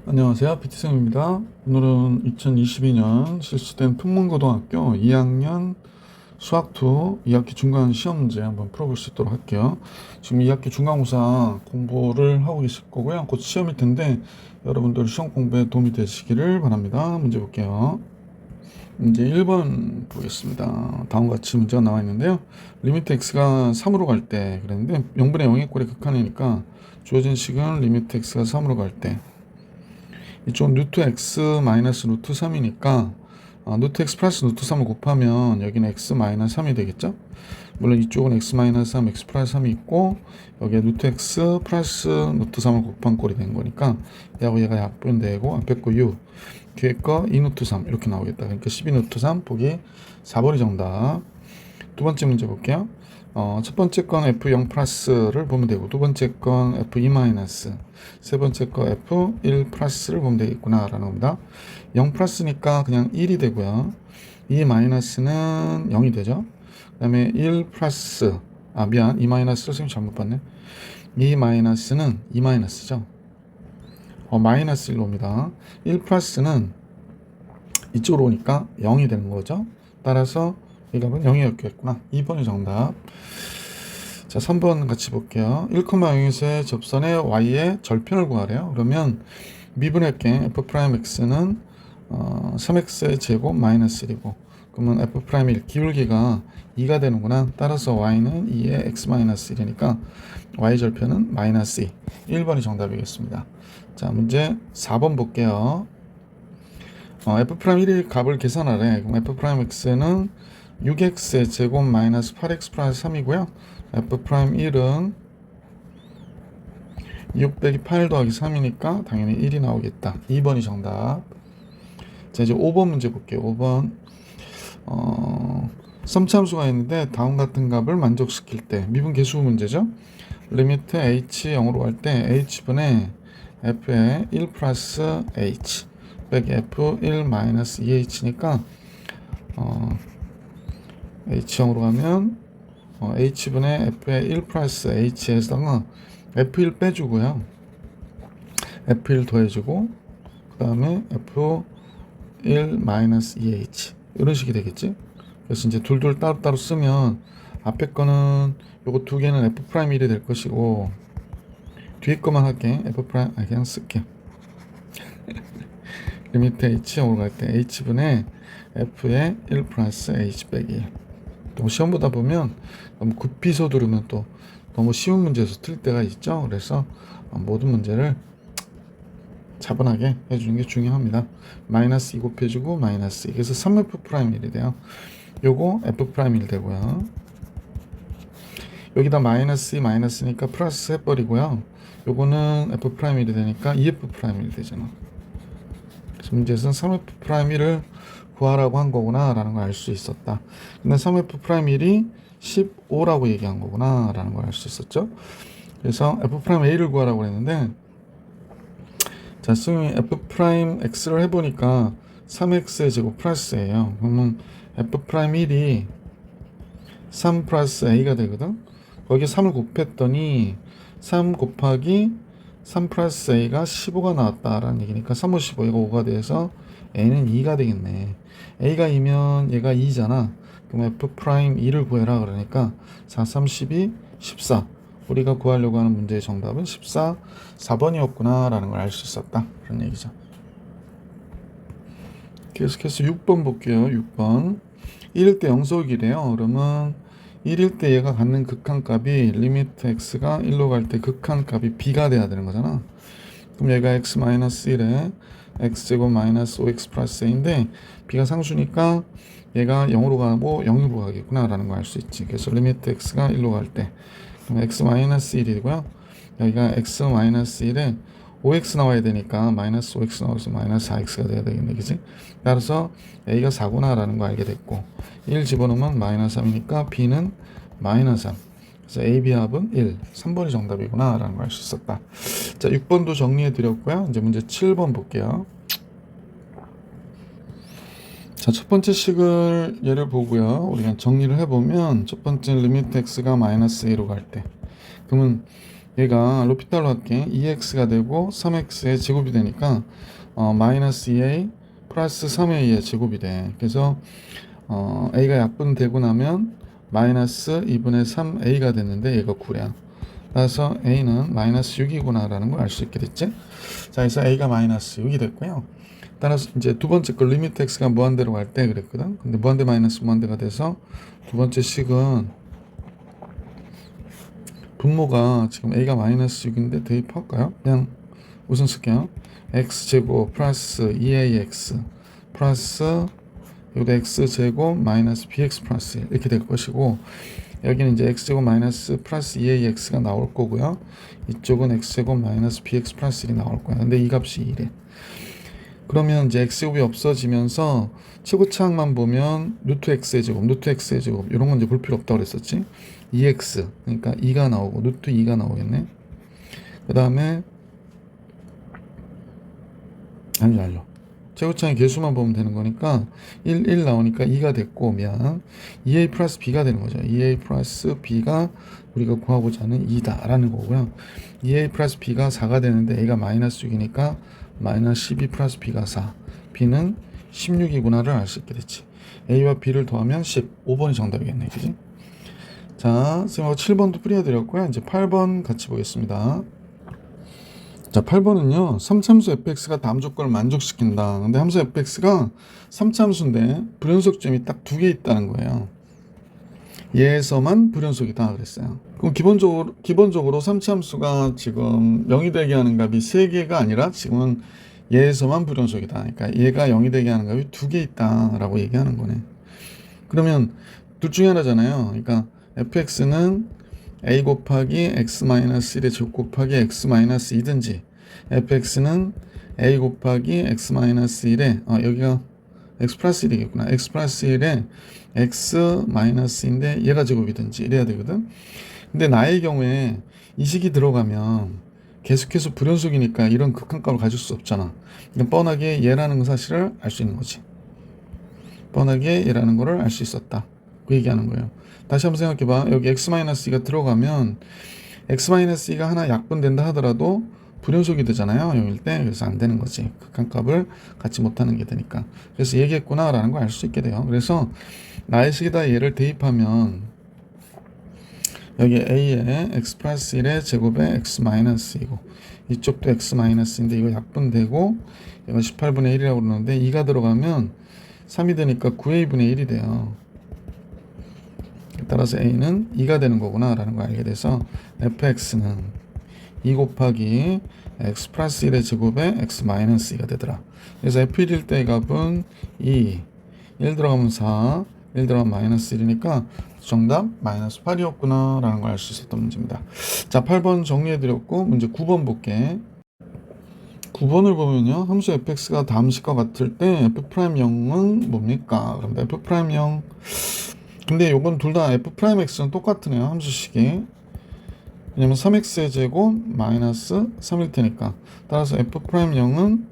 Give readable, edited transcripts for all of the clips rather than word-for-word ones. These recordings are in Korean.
안녕하세요. PT쌤입니다. 오늘은 2022년 실시된 풍문고등학교 2학년 수학2 2학기 중간 시험 문제 한번 풀어볼 수 있도록 할게요. 지금 2학기 중간고사 공부를 하고 계실 거고요. 곧 시험일 텐데 여러분들 시험 공부에 도움이 되시기를 바랍니다. 문제 볼게요. 문제 1번 보겠습니다. 다음과 같이 문제가 나와 있는데요. 리미트 x가 3으로 갈 때 그랬는데 0분의 0의 꼴의 극한이니까 주어진 식은 리미트 x가 3으로 갈때 이쪽 루트 x 마이너스 루트 3이니까 루트 x 플러스 루트 3을 곱하면 여기는 x 마이너스 3이 되겠죠? 물론 이쪽은 x 마이너스 3, x 플러스 3이 있고 여기에 루트 x 플러스 루트 3을 곱한 꼴이 된 거니까 얘하고 얘가 약분되고 앞에 거 6, 뒤에 거 2 루트 3 이렇게 나오겠다. 그러니까 12 루트 3 보기 4번이 정답. 두 번째 문제 볼게요. 첫 번째 건 F0 플러스를 보면 되고 두 번째 건 F2 마이너스 세 번째 거 F1 플러스를 보면 되겠구나 라는 겁니다. 0 플러스니까 그냥 1이 되고요. 2 마이너스는 0이 되죠. 그 다음에 1 플러스 2 마이너스를 선생님 잘못 봤네. 2 마이너스는 2 마이너스죠. 마이너스 1로 옵니다. 1 플러스는 이쪽으로 오니까 0이 되는 거죠. 따라서 이 값은 0이었겠구나. 2번이 정답. 자, 3번 같이 볼게요. 1,0에서의 접선의 y의 절편을 구하래요. 그러면 미분할게 f'x는 3x의 제곱 마이너스 1이고 그러면 f'1 기울기가 2가 되는구나. 따라서 y는 2의 x 마이너스 1이니까 y 절편은 마이너스 2. 1번이 정답이겠습니다. 자, 문제 4번 볼게요. f'1의 값을 계산하래. 그럼 f'x는 6x의 제곱 마이너스 8x 플러스 3이고요. f'1은 6 빼기 8 더하기 3이니까 당연히 1이 나오겠다. 2번이 정답. 자, 이제 5번 문제 볼게요. 5번 썸참수가 있는데 다음 같은 값을 만족시킬 때 미분 계수 문제죠. 리미트 h 0으로 갈 때 h분의 f의 1 플러스 h 빼기 f1 마이너스 2h니까 h0으로 가면 h분의 f의 1 플러스 h에다가 f1 빼주고요. f1 더해주고 그 다음에 f1 마이너스 2h 이런 식이 되겠지. 그래서 이제 둘둘 따로따로 쓰면 앞에 거는 요거 두 개는 f'1이 될 것이고 뒤에 거만 할게. 그냥 쓸게. 리미트 h0으로 갈 때 h분의 f의 1 플러스 h 빼기 너무 시험 보다 보면 너무 급히 서두르면 또 너무 쉬운 문제에서 틀릴 때가 있죠. 그래서 모든 문제를 차분하게 해주는 게 중요합니다. 마이너스 2 곱해주고 마이너스 2 그래서 3f'1이 돼요. 요거 f'1 되고요. 여기다 마이너스 2 마이너스니까 플러스 해버리고요. 요거는 f'1이 되니까 2f'1이 되잖아. 그래서 문제에서는 3f'1을 구하라고 한 거구나 라는 걸 알 수 있었다. 근데 3f'1이 15라고 얘기한 거구나 라는 걸 알 수 있었죠. 그래서 f'a를 구하라고 했는데 자, 승이 f'x를 해보니까 3x의 제곱 플러스예요. 그러면 f'1이 3 플러스 a가 되거든. 거기에 3을 곱했더니 3 곱하기 3 플러스 a가 15가 나왔다라는 얘기니까 3, 5, 15, 얘가 5가 돼서 a는 2가 되겠네. a가 2면 얘가 2잖아. 그럼 f'2를 구해라 그러니까 4, 3, 12, 14. 우리가 구하려고 하는 문제의 정답은 14, 4번이었구나 라는 걸 알 수 있었다. 그런 얘기죠. 계속해서 6번 볼게요. 6번 1일 때 영속이래요. 그러면 1일 때 얘가 갖는 극한값이 리미트 x가 1로 갈 때 극한값이 b가 돼야 되는 거잖아. 그럼 얘가 x-1에 x제곱 마이너스 5x 플러스 a인데 b가 상수니까 얘가 0으로 가고 0으로 가겠구나 라는 걸 알 수 있지. 그래서 리미트 x가 1로 갈 때 그럼 x-1이 되고요. 여기가 x-1에 5x 나와야 되니까 마이너스 5x 나와서 마이너스 4x가 돼야 되겠네. 그치? 따라서 a가 4구나 라는 거 알게 됐고 1 집어넣으면 마이너스 3이니까 b는 마이너스 3. 그래서 a, b 합은 1, 3번이 정답이구나 라는 걸 알 수 있었다. 자, 6번도 정리해 드렸고요. 이제 문제 7번 볼게요. 자, 첫 번째 식을 예를 보고요. 우리가 정리를 해보면 첫 번째 리미트 x가 마이너스 a로 갈 때 그러면 얘가 로피탈로 할게. 2x가 되고 3x의 제곱이 되니까 마이너스 2a 플러스 3a의 제곱이 돼. 그래서 a가 약분되고 나면 마이너스 2분의 3a가 됐는데 얘가 9야. 따라서 a는 마이너스 6이구나 라는 걸 알 수 있게 됐지. 자, 그래서 a가 마이너스 6이 됐고요. 따라서 이제 두 번째 거 리미트 x가 무한대로 갈 때 그랬거든. 근데 무한대 마이너스 무한대가 돼서 두 번째 식은 분모가 지금 a가 마이너스 6인데 대입할까요? 그냥 우선 쓸게요. x제곱 플러스 2ax 플러스 여기도 x제곱 마이너스 bx 플러스 1 이렇게 될 것이고, 여기는 이제 x제곱 마이너스 플러스 2ax가 나올 거고요. 이쪽은 x제곱 마이너스 bx 플러스 1이 나올 거야. 근데 이 값이 2래. 그러면 이제 x제곱이 없어지면서 최고차항만 보면 루트 x의 제곱, 루트 x의 제곱 이런 건 이제 볼 필요 없다고 그랬었지. 2x 그러니까 2가 나오고 루트 2가 나오겠네. 그 다음에 아니요. 최고차항의 개수만 보면 되는 거니까 1 나오니까 2가 됐고, 미안, 2a 플러스 b가 되는 거죠. 2a 플러스 b가 우리가 구하고자 하는 2다 라는 거고요. 2a 플러스 b가 4가 되는데 a가 마이너스 6이니까 마이너스 12 플러스 b가 4, b는 16이구나를 알 수 있게 됐지. a와 b를 더하면 10, 5번이 정답이겠네. 그지? 자, 선생님하고 7번도 풀이해드렸고요. 이제 8번 같이 보겠습니다. 자, 8번은요. 3참수 fx가 다음 조건을 만족시킨다. 근데 함수 fx가 3참수인데 불연속점이 딱 2개 있다는 거예요. 얘에서만 불연속이다 그랬어요. 그럼 기본적으로 3참수가 지금 0이 되게 하는 값이 3개가 아니라 지금은 얘에서만 불연속이다. 그러니까 얘가 0이 되게 하는 값이 2개 있다라고 얘기하는 거네. 그러면 둘 중에 하나잖아요. 그러니까 fx는 a 곱하기 x-1의 제곱 곱하기 x-2든지, fx는 a 곱하기 x-1의 여기가 x 플러스 1이겠구나. x 플러스 1에 x-인데 얘가 제곱이든지 이래야 되거든. 근데 나의 경우에 이 식이 들어가면 계속해서 불연속이니까 이런 극한값을 가질 수 없잖아. 그러니까 뻔하게 얘라는 사실을 알 수 있는 거지. 뻔하게 얘라는 거를 알 수 있었다. 그 얘기하는 거예요. 다시 한번 생각해봐. 여기 x-2가 들어가면 x-2가 하나 약분된다 하더라도 불연속이 되잖아요. 0일 때. 그래서 안 되는 거지. 극한값을 갖지 못하는 게 되니까. 그래서 얘기했구나 라는 걸 알 수 있게 돼요. 그래서 나의 식에다 얘를 대입하면 여기 a에 x 플러스 1의 제곱에 x-이고 이쪽도 x-인데 이거 약분되고 이거 18분의 1이라고 그러는데 2가 들어가면 3이 되니까 9a분의 1이 돼요. 따라서 a는 2가 되는 거구나 라는 걸 알게 돼서 fx는 2 곱하기 x 플러스 1의 제곱에 x-2가 되더라. 그래서 f1일 때의 값은 2, 1 들어가면 4, 1 들어가면 마이너스 1이니까 정답 마이너스 8이었구나 라는 걸 알 수 있었던 문제입니다. 자, 8번 정리해드렸고 문제 9번 볼게. 9번을 보면요. 함수 fx가 다음 식과 같을 때 f'0은 뭡니까? 그럼 f'0, 근데 요건 둘 다 f'x는 똑같으네요. 함수식이. 왜냐면 3x의 제곱 마이너스 3일 테니까. 따라서 f'0은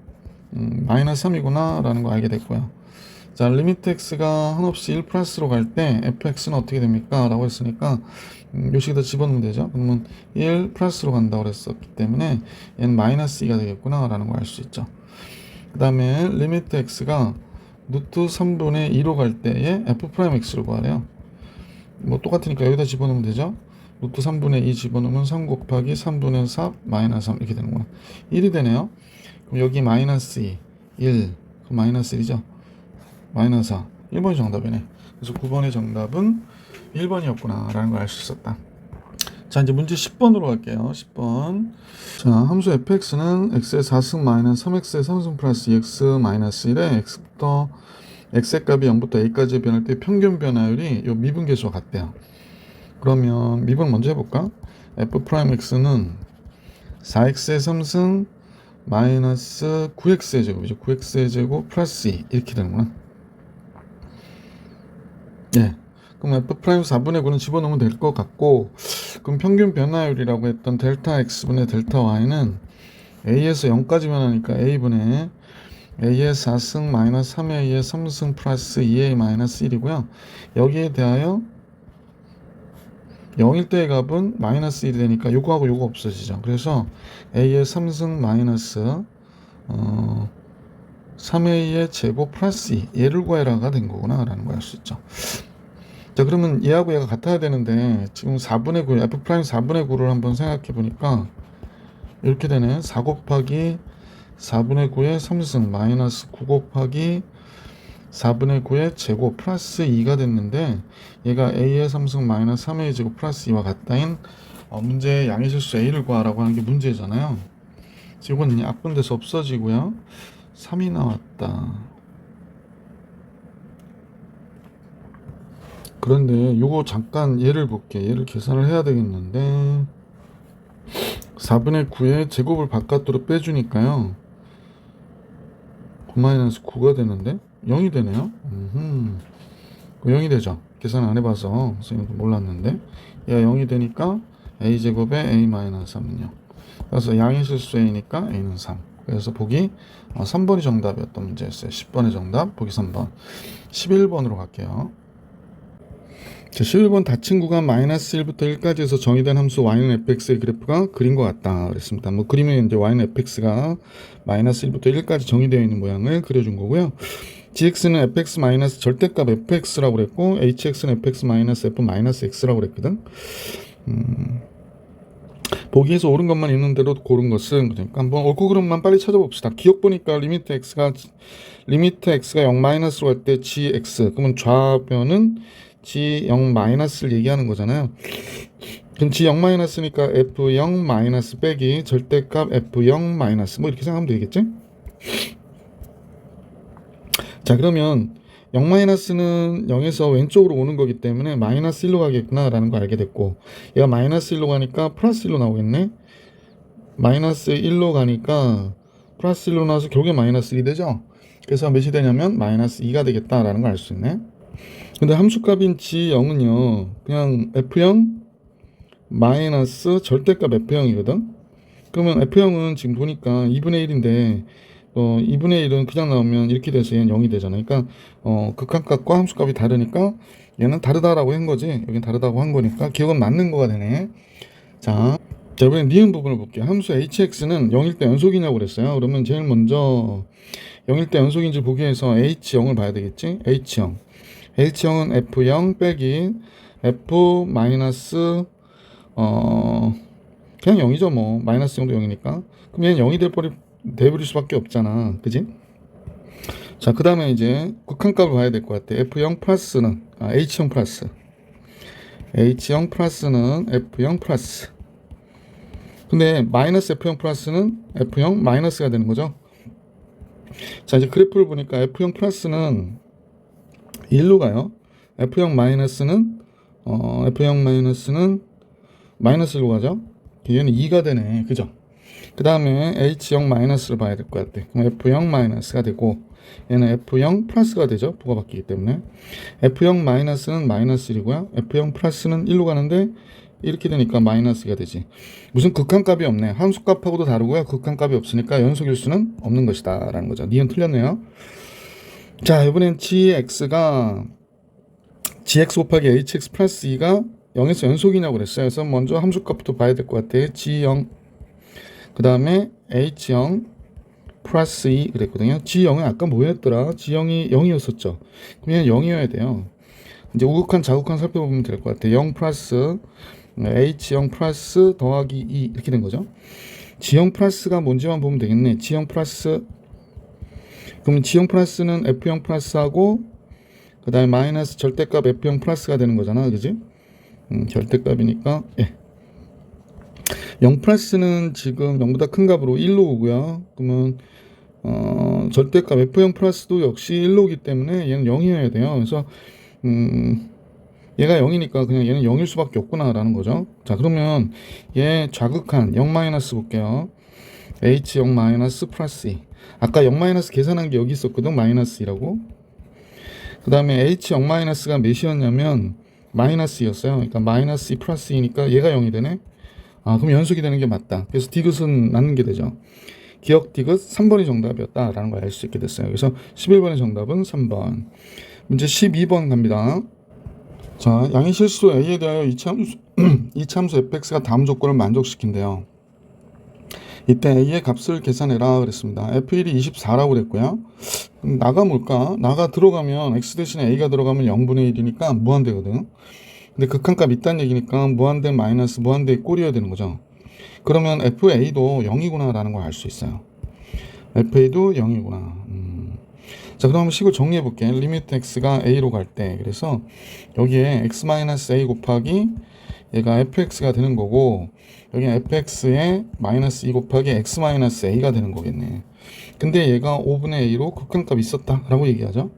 마이너스 3이구나 라는 거 알게 됐고요. 자, 리미트 x가 한없이 1 플러스로 갈 때 fx는 어떻게 됩니까? 라고 했으니까 요식에다 집어넣으면 되죠. 그러면 1 플러스로 간다고 그랬었기 때문에 얘는 마이너스 2가 되겠구나 라는 걸 알 수 있죠. 그 다음에 리미트 x가 루트 3분의 2로 갈 때에 f'x를 구하래요. 뭐 똑같으니까 여기다 집어넣으면 되죠. 루트 3분의 2 집어넣으면 3 곱하기 3분의 4 마이너스 3 이렇게 되는구나. 1이 되네요. 그럼 여기 마이너스 2, 1, 그럼 마이너스 1이죠. 마이너스 4, 1번이 정답이네. 그래서 9번의 정답은 1번이었구나 라는 걸 알 수 있었다. 자, 이제 문제 10번으로 갈게요. 10번. 자, 함수 fx는 x의 4승 마이너스 3x의 3승 플러스 2x 마이너스 1에 x부터 x의 값이 0부터 a까지 변할 때 평균 변화율이 요 미분계수와 같대요. 그러면 미분 먼저 해볼까? f'x는 4x의 3승 마이너스 9x의 제곱이죠. 9x의 제곱 플러스 2 이렇게 되는구나. 예. 그럼 f' 4분의 9는 집어넣으면 될 것 같고, 그럼 평균 변화율이라고 했던 델타 x분의 델타 y는 a에서 0까지 변하니까 a분의 a의 4승 마이너스 3a의 3승 플러스 2a 마이너스 1이고요. 여기에 대하여 0일 때의 값은 마이너스 1이 되니까 요거하고 요거 없어지죠. 그래서 a의 3승 마이너스 3a의 제곱 플러스 2 얘를 구해라가 된 거구나 라는 걸 알 수 있죠. 자, 그러면 얘하고 얘가 같아야 되는데 지금 4분의 9 f 프라임 4분의 9를 한번 생각해 보니까 이렇게 되네. 4 곱하기 4분의 9의 3승 마이너스 9 곱하기 4분의 9의 제곱 플러스 2가 됐는데 얘가 a의 3승 마이너스 3a 제곱 플러스 2와 같다인 문제의 양의 실수 a를 구하라고 하는 게 문제잖아요. 이건 약분돼서 없어지고요. 3이 나왔다. 그런데 요거 잠깐 얘를 볼게. 얘를 계산을 해야 되겠는데 4분의 9의 제곱을 바깥으로 빼주니까요 9-9가 되는데 0이 되네요. 0이 되죠. 계산 안 해봐서 선생님도 몰랐는데 얘가 0이 되니까 a제곱에 a-3은 0. 그래서 양의 실수 a니까 a는 3. 그래서 보기 3번이 정답이었던 문제였어요. 10번의 정답 보기 3번. 11번으로 갈게요. 자, 11번 닫힌 구간 마이너스 1부터 1까지에서 정의된 함수 y는 fx의 그래프가 그린 것 같다 그랬습니다. 뭐 그림은 이제 y는 fx가 마이너스 1부터 1까지 정의되어 있는 모양을 그려준 거고요. gx는 fx 마이너스 절대값 fx라고 그랬고 hx는 fx 마이너스 f 마이너스 x라고 그랬거든. 보기에서 옳은 것만 있는 대로 고른 것은 그러니까 한번 옳고 그름만 빨리 찾아봅시다. 기억 보니까 리미트 x가 0 마이너스로 갈 때 gx 그러면 좌변은 g0 마이너스를 얘기하는 거잖아요. 그럼 g0 마이너스니까 f0 마이너스 빼기 절대값 f0 마이너스 뭐 이렇게 생각하면 되겠지? 자, 그러면 0 마이너스는 0에서 왼쪽으로 오는 거기 때문에 마이너스 1로 가겠구나 라는 거 알게 됐고 얘가 마이너스 1로 가니까 플러스 1로 나오겠네. 마이너스 1로 가니까 플러스 1로 나와서 결국에 마이너스 1이 되죠. 그래서 몇이 되냐면 마이너스 2가 되겠다라는 걸 알 수 있네. 근데 함수값인 g0은요 그냥 f0 마이너스 절대값 f0이거든. 그러면 f0은 지금 보니까 2분의 1인데 2분의 1은 그냥 나오면 이렇게 돼서 얘는 0이 되잖아. 그러니까 극한값과 함수값이 다르니까 얘는 다르다라고 한 거지. 여긴 다르다고 한 거니까 기억은 맞는 거가 되네. 자, 이번엔 니은 부분을 볼게요. 함수 hx는 0일 때 연속이냐고 그랬어요. 그러면 제일 먼저 0일 때 연속인지 보기 위해서 h0을 봐야 되겠지. h0 H0은 F0 빼기 F 마이너스 그냥 0이죠 뭐. 마이너스 0도 0이니까. 그럼 얘는 0이 돼버릴 수밖에 없잖아. 그지? 자, 그 다음에 이제 극한값을 봐야 될 것 같아. F0 플러스는 H0 플러스 H0 플러스는 F0 플러스 근데 마이너스 F0 플러스는 F0 마이너스가 되는 거죠. 자, 이제 그래프를 보니까 F0 플러스는 1로 가요. F0 마이너스는 마이너스 1로 가죠. 얘는 2가 되네. 그죠? 그 다음에 H0 마이너스를 봐야 될 것 같아. 그럼 F0 마이너스가 되고 얘는 F0 플러스가 되죠. 부가 바뀌기 때문에 F0 마이너스는 마이너스 1이고요. F0 플러스는 1로 가는데 이렇게 되니까 마이너스가 되지. 무슨 극한값이 없네. 함수값하고도 다르고요. 극한값이 없으니까 연속일 수는 없는 것이다 라는 거죠. 니은 틀렸네요. 자, 이번엔 gx가 gx 곱하기 hx 플러스 2가 0에서 연속이냐고 그랬어요. 그래서 먼저 함수값부터 봐야 될 것 같아요. g0 그 다음에 h0 플러스 2 그랬거든요. g0은 아까 뭐였더라? g0이 0이었었죠. 그럼 얘는 0이어야 돼요. 이제 우극한 자극한 살펴보면 될 것 같아요. 0 플러스 h0 플러스 더하기 2 이렇게 된 거죠. g0 플러스가 뭔지만 보면 되겠네. g0 플러스 그럼 G0 플러스는 F0 플러스하고 그 다음에 마이너스 절대값 F0 플러스가 되는 거잖아. 그지? 절대값이니까 0 플러스는 지금 0보다 큰 값으로 1로 오고요. 그러면 절대값 F0 플러스도 역시 1로 오기 때문에 얘는 0이어야 돼요. 그래서 얘가 0이니까 그냥 얘는 0일 수밖에 없구나 라는 거죠. 자, 그러면 얘 좌극한 0 마이너스 볼게요. H0 마이너스 플러스 2 아까 0 마이너스 계산한 게 여기 있었거든. 마이너스 2라고. 그 다음에 H0 마이너스가 몇이었냐면 마이너스였어요. 그러니까 마이너스 2 플러스 2니까 얘가 0이 되네. 그럼 연속이 되는 게 맞다. 그래서 디귿은 맞는 게 되죠. 기억 디귿 3번이 정답이었다라는 걸 알 수 있게 됐어요. 그래서 11번의 정답은 3번. 문제 12번 갑니다. 자, 양의 실수 A에 대하여 이 참수 fx가 다음 조건을 만족시킨대요. 이때 a의 값을 계산해라 그랬습니다. f1이 24라고 그랬고요. 나가 뭘까? 나가 들어가면 x 대신에 a가 들어가면 0분의 1이니까 무한대거든. 근데 극한값 있다는 얘기니까 무한대 마이너스 무한대의 꼴이어야 되는 거죠. 그러면 fa도 0이구나 라는 걸 알 수 있어요. fa도 0이구나. 자, 그럼 식을 정리해 볼게. 리미트 x가 a로 갈 때, 그래서 여기에 x-a 곱하기 얘가 fx가 되는 거고, 여기 fx에 마이너스 2 곱하기 x-a가 되는 거겠네. 근데 얘가 5분의 a로 극한값이 있었다라고 얘기하죠.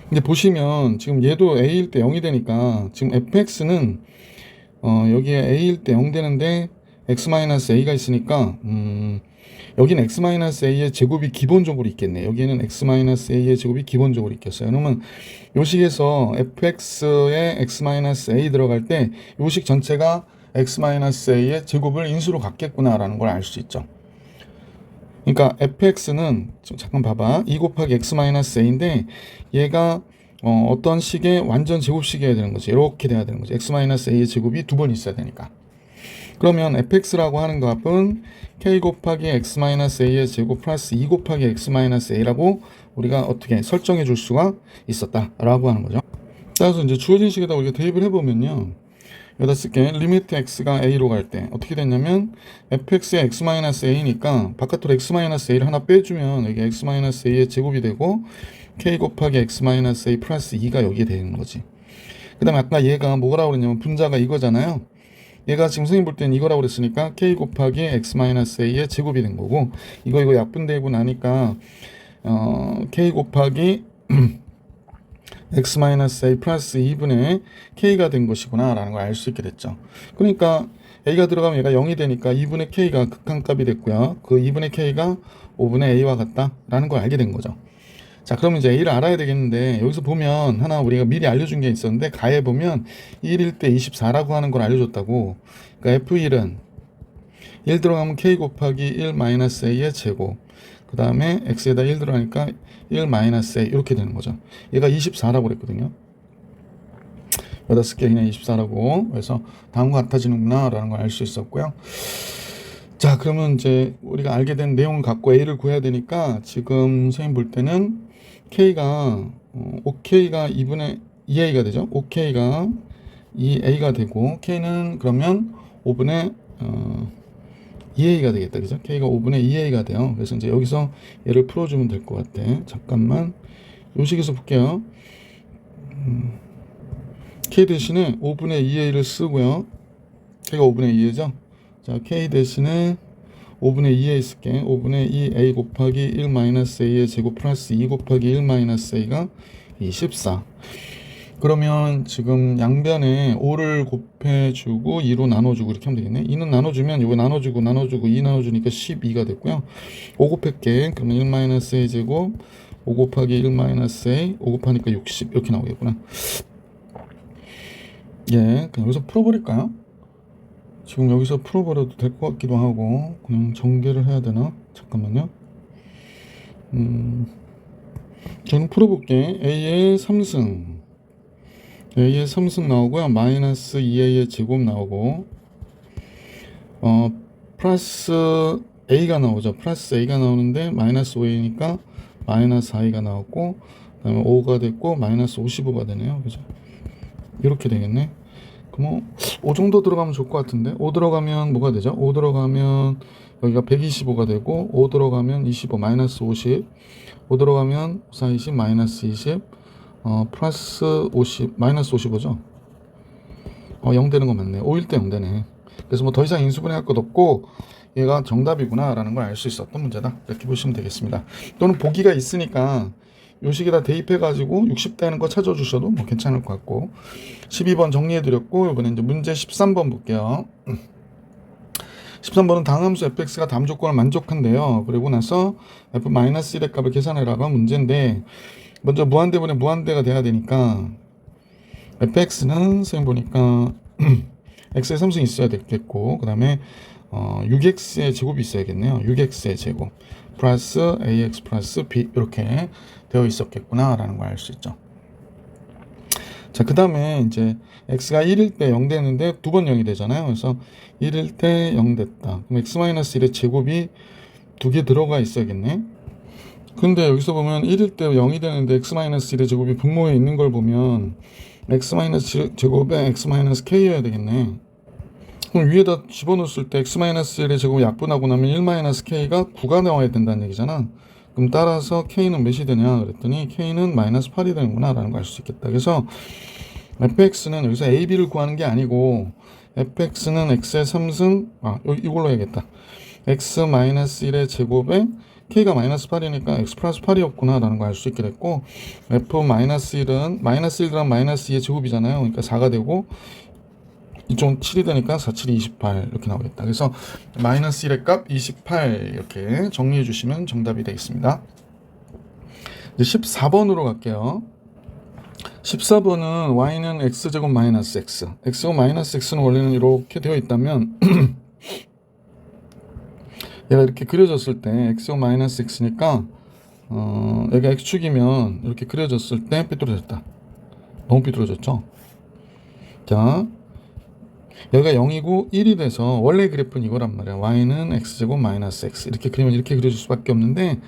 근데 보시면 지금 얘도 a일 때 0이 되니까 지금 fx는 여기에 a일 때 0 되는데 x-a가 있으니까 여기는 x-a의 제곱이 기본적으로 있겠네. 여기에는 x-a의 제곱이 기본적으로 있겠어요. 그러면 요 식에서 fx에 x-a 들어갈 때 요 식 전체가 x-a의 제곱을 인수로 갖겠구나라는 걸 알 수 있죠. 그러니까 fx는 잠깐 봐봐. 2 곱하기 x-a인데 얘가 어떤 식의 완전 제곱식이어야 되는 거지. 이렇게 돼야 되는 거지. x-a의 제곱이 두 번 있어야 되니까. 그러면 fx라고 하는 값은 k 곱하기 x-a의 제곱 플러스 2 곱하기 x-a라고 우리가 어떻게 설정해 줄 수가 있었다라고 하는 거죠. 따라서 이제 주어진 식에다 우리가 대입을 해보면요. 여기다 쓸게. 리미트 x가 a로 갈 때 어떻게 됐냐면 fx의 x-a니까 바깥으로 x-a를 하나 빼주면 여기 x-a의 제곱이 되고 k 곱하기 x-a 플러스 2가 여기에 되는 거지. 그 다음에 아까 얘가 뭐라고 그랬냐면 분자가 이거잖아요. 얘가 지금 선생님 볼 때는 이거라고 그랬으니까 k 곱하기 x-a의 제곱이 된 거고 이거 약분되고 나니까 k 곱하기 x-a 플러스 2분의 k가 된 것이구나 라는 걸 알 수 있게 됐죠. 그러니까 a가 들어가면 얘가 0이 되니까 2분의 k가 극한값이 됐고요. 그 2분의 k가 5분의 a와 같다 라는 걸 알게 된 거죠. 자, 그럼 이제 a를 알아야 되겠는데 여기서 보면 하나 우리가 미리 알려준 게 있었는데 가해 보면 1일 때 24라고 하는 걸 알려줬다고. 그러니까 f1은 1 들어가면 k 곱하기 1 마이너스 a의 제곱, 그 다음에 x에다 1 들어가니까 1 마이너스 a 이렇게 되는 거죠. 얘가 24라고 그랬거든요. 여기다 쓸게. 그냥 24라고. 그래서 다음과 같아지는구나 라는 걸 알 수 있었고요. 자, 그러면 이제 우리가 알게 된 내용을 갖고 a를 구해야 되니까 지금 선생님 볼 때는 k가 5k가 2분의 2a가 되죠. 5k가 2a가 되고 k는 그러면 5분의 2a가 되겠다. 그죠? k가 5분의 2a가 돼요. 그래서 이제 여기서 얘를 풀어주면 될 것 같아. 잠깐만. 요 식에서 볼게요. k 대신에 5분의 2a를 쓰고요. k가 5분의 2a죠. 자, k 대신에 5분의 2a 쓸게. 5분의 2a 곱하기 1 마이너스 a의 제곱 플러스 2 곱하기 1 마이너스 a가 24. 그러면 지금 양변에 5를 곱해주고 2로 나눠주고 이렇게 하면 되겠네. 2는 나눠주면 이거 나눠주고 2 나눠주니까 12가 됐고요. 5 곱할게. 그러면 1 마이너스 a 제곱 5 곱하기 1 마이너스 a 5 곱하니까 60 이렇게 나오겠구나. 예, 그냥 여기서 풀어버릴까요? 지금 여기서 풀어버려도 될 것 같기도 하고 그냥 전개를 해야 되나? 잠깐만요. 저는 풀어볼게. a의 3승 나오고요. 마이너스 2a의 제곱 나오고 플러스 a가 나오죠. 플러스 a가 나오는데 마이너스 5a니까 마이너스 i가 나왔고 그 다음에 5가 됐고 마이너스 55가 되네요. 그죠? 이렇게 되겠네. 그럼 5 정도 들어가면 좋을 것 같은데 5 들어가면 뭐가 되죠? 5 들어가면 여기가 125가 되고 5 들어가면 25 마이너스 50 5 들어가면 4, 20 마이너스 20 플러스 50 마이너스 55죠? 0 되는 거 맞네. 5일 때 0 되네. 그래서 뭐 더 이상 인수분해 할 것 없고 얘가 정답이구나 라는 걸 알 수 있었던 문제다. 이렇게 보시면 되겠습니다. 또는 보기가 있으니까 요 식에다 대입해가지고 60 되는 거 찾아주셔도 뭐 괜찮을 것 같고 12번 정리해드렸고 이번에 이제 문제 13번 볼게요. 13번은 다함수 fx가 다음 조건을 만족한대요. 그리고 나서 f-1의 값을 계산해라가 문제인데 먼저 무한대분의 무한대가 돼야 되니까 fx는 선생님 보니까 x의 3승이 있어야 되겠고 그 다음에 6x의 제곱이 있어야겠네요. 6x의 제곱 플러스 ax 플러스 b 이렇게 되어 있었겠구나 라는 걸 알 수 있죠. 자, 그 다음에 이제 x가 1일 때 0 되는데 두 번 0이 되잖아요. 그래서 1일 때 0 됐다. 그럼 x-1의 제곱이 두 개 들어가 있어야겠네. 근데 여기서 보면 1일 때 0이 되는데 x-1의 제곱이 분모에 있는 걸 보면 x-제곱에 x-k여야 되겠네. 그럼 위에다 집어넣었을 때 x-1의 제곱이 약분하고 나면 1-k가 9가 나와야 된다는 얘기잖아. 그럼 따라서 k는 몇이 되냐 그랬더니 k는 -8이 되는구나 라는 걸 알 수 있겠다. 그래서 fx는 여기서 a, b를 구하는 게 아니고 fx는 x의 3승 이걸로 해야겠다. x-1의 제곱에 k가 -8이니까 x 플러스 8이었구나 라는 걸 알 수 있게 됐고, f-1은 -1랑 -2의 제곱이잖아요. 그러니까 4가 되고 이쪽은 7이 되니까 4, 7이 28 이렇게 나오겠다. 그래서 -1의 값 28 이렇게 정리해 주시면 정답이 되겠습니다. 이제 14번으로 갈게요. 14번은 y는 x제곱 마이너스 x, x제곱 마이너스 x는 원래는 이렇게 되어 있다면 얘가 이렇게 그려졌을 때 x제곱 마이너스 x니까 얘가 x축이면 이렇게 그려졌을 때 삐뚤어졌다. 너무 삐뚤어졌죠? 자, 여기가 0이고 1이 돼서 원래 그래프는 이거란 말이야. y는 x제곱 마이너스 x 이렇게 그리면 이렇게 그려줄 수밖에 없는데,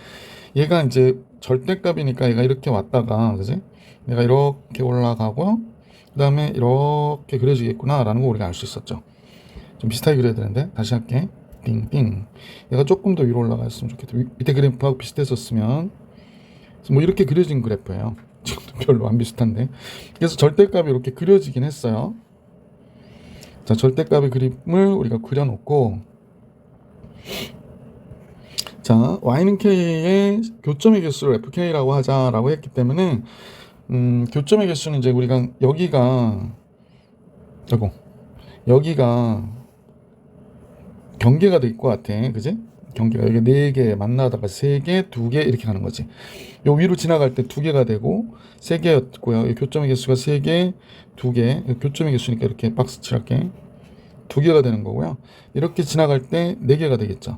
얘가 이제 절대값이니까 얘가 이렇게 왔다가, 그지? 얘가 이렇게 올라가고 그 다음에 이렇게 그려지겠구나 라는 거 우리가 알 수 있었죠. 좀 비슷하게 그려야 되는데 다시 할게. 빙빙. 얘가 조금 더 위로 올라갔으면 좋겠다. 밑에 그래프하고 비슷했었으면. 뭐 이렇게 그려진 그래프예요. 지금도 별로 안 비슷한데. 그래서 절대값이 이렇게 그려지긴 했어요. 자, 절대값의 그림을 우리가 그려놓고, 자, y는 k의 교점의 개수를 fk라고 하자라고 했기 때문에 교점의 개수는 이제 우리가 여기가 경계가 될 것 같아. 그지? 경계가 여기 4개 만나다가 3개, 2개 이렇게 가는 거지. 요 위로 지나갈 때 2개가 되고 3개였고요. 교점의 개수가 3개, 2개. 교점의 개수니까 이렇게 박스 칠할게. 2개가 되는 거고요. 이렇게 지나갈 때 4개가 되겠죠.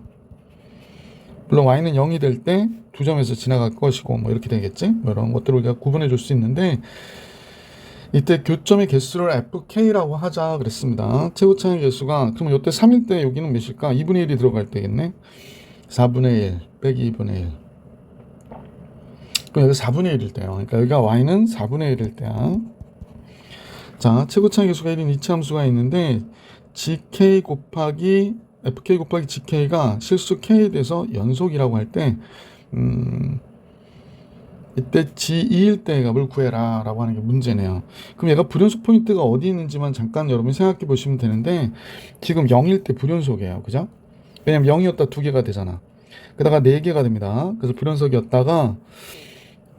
물론 y는 0이 될 때 2점에서 지나갈 것이고 뭐 이렇게 되겠지. 뭐 이런 것들을 우리가 구분해 줄 수 있는데, 이때 교점의 개수를 fk라고 하자 그랬습니다. 최고차의 개수가, 그러면 이때 3일 때 여기는 몇일까? 2분의 1이 들어갈 때겠네. 4분의 1 빼기 2분의 1. 그럼 여기 4분의 1일 때요. 그러니까 여기가 y는 4분의 1일 때야. 자, 최고차의 개수가 1인 이차함수가 있는데 gk 곱하기 fk 곱하기 gk가 실수 k에 대해서 연속이라고 할 때 이때 g2일 때 값을 구해라 라고 하는 게 문제네요. 그럼 얘가 불연속 포인트가 어디 있는지만 잠깐 여러분이 생각해 보시면 되는데, 지금 0일 때 불연속이에요. 그죠? 왜냐면 0이었다 2개가 되잖아. 그러다가 4개가 됩니다. 그래서 불연속이었다가,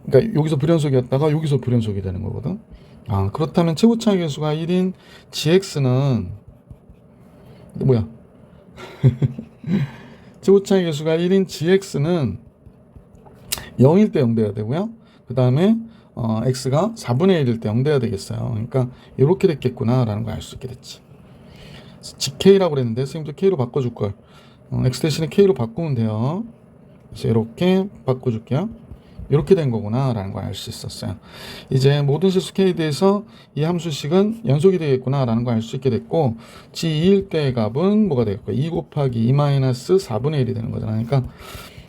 그러니까 여기서 불연속이었다가 여기서 불연속이 되는 거거든. 그렇다면 최고차의 개수가 1인 gx는 뭐야? 최고차의 개수가 1인 gx는 0일 때 0 돼야 되고요. 그 다음에 x가 4분의 1일 때 0 돼야 되겠어요. 그러니까 이렇게 됐겠구나 라는 걸 알 수 있게 됐지. gk라고 그랬는데 선생님도 k로 바꿔줄 걸. x 대신에 k로 바꾸면 돼요. 그래서 이렇게 바꿔줄게요. 이렇게 된 거구나 라는 걸 알 수 있었어요. 이제 모든 실수 k에 대해서 이 함수식은 연속이 되겠구나 라는 걸 알 수 있게 됐고, g2일 때의 값은 뭐가 되겠고 2 곱하기 2 마이너스 4분의 1이 되는 거잖아요. 그러니까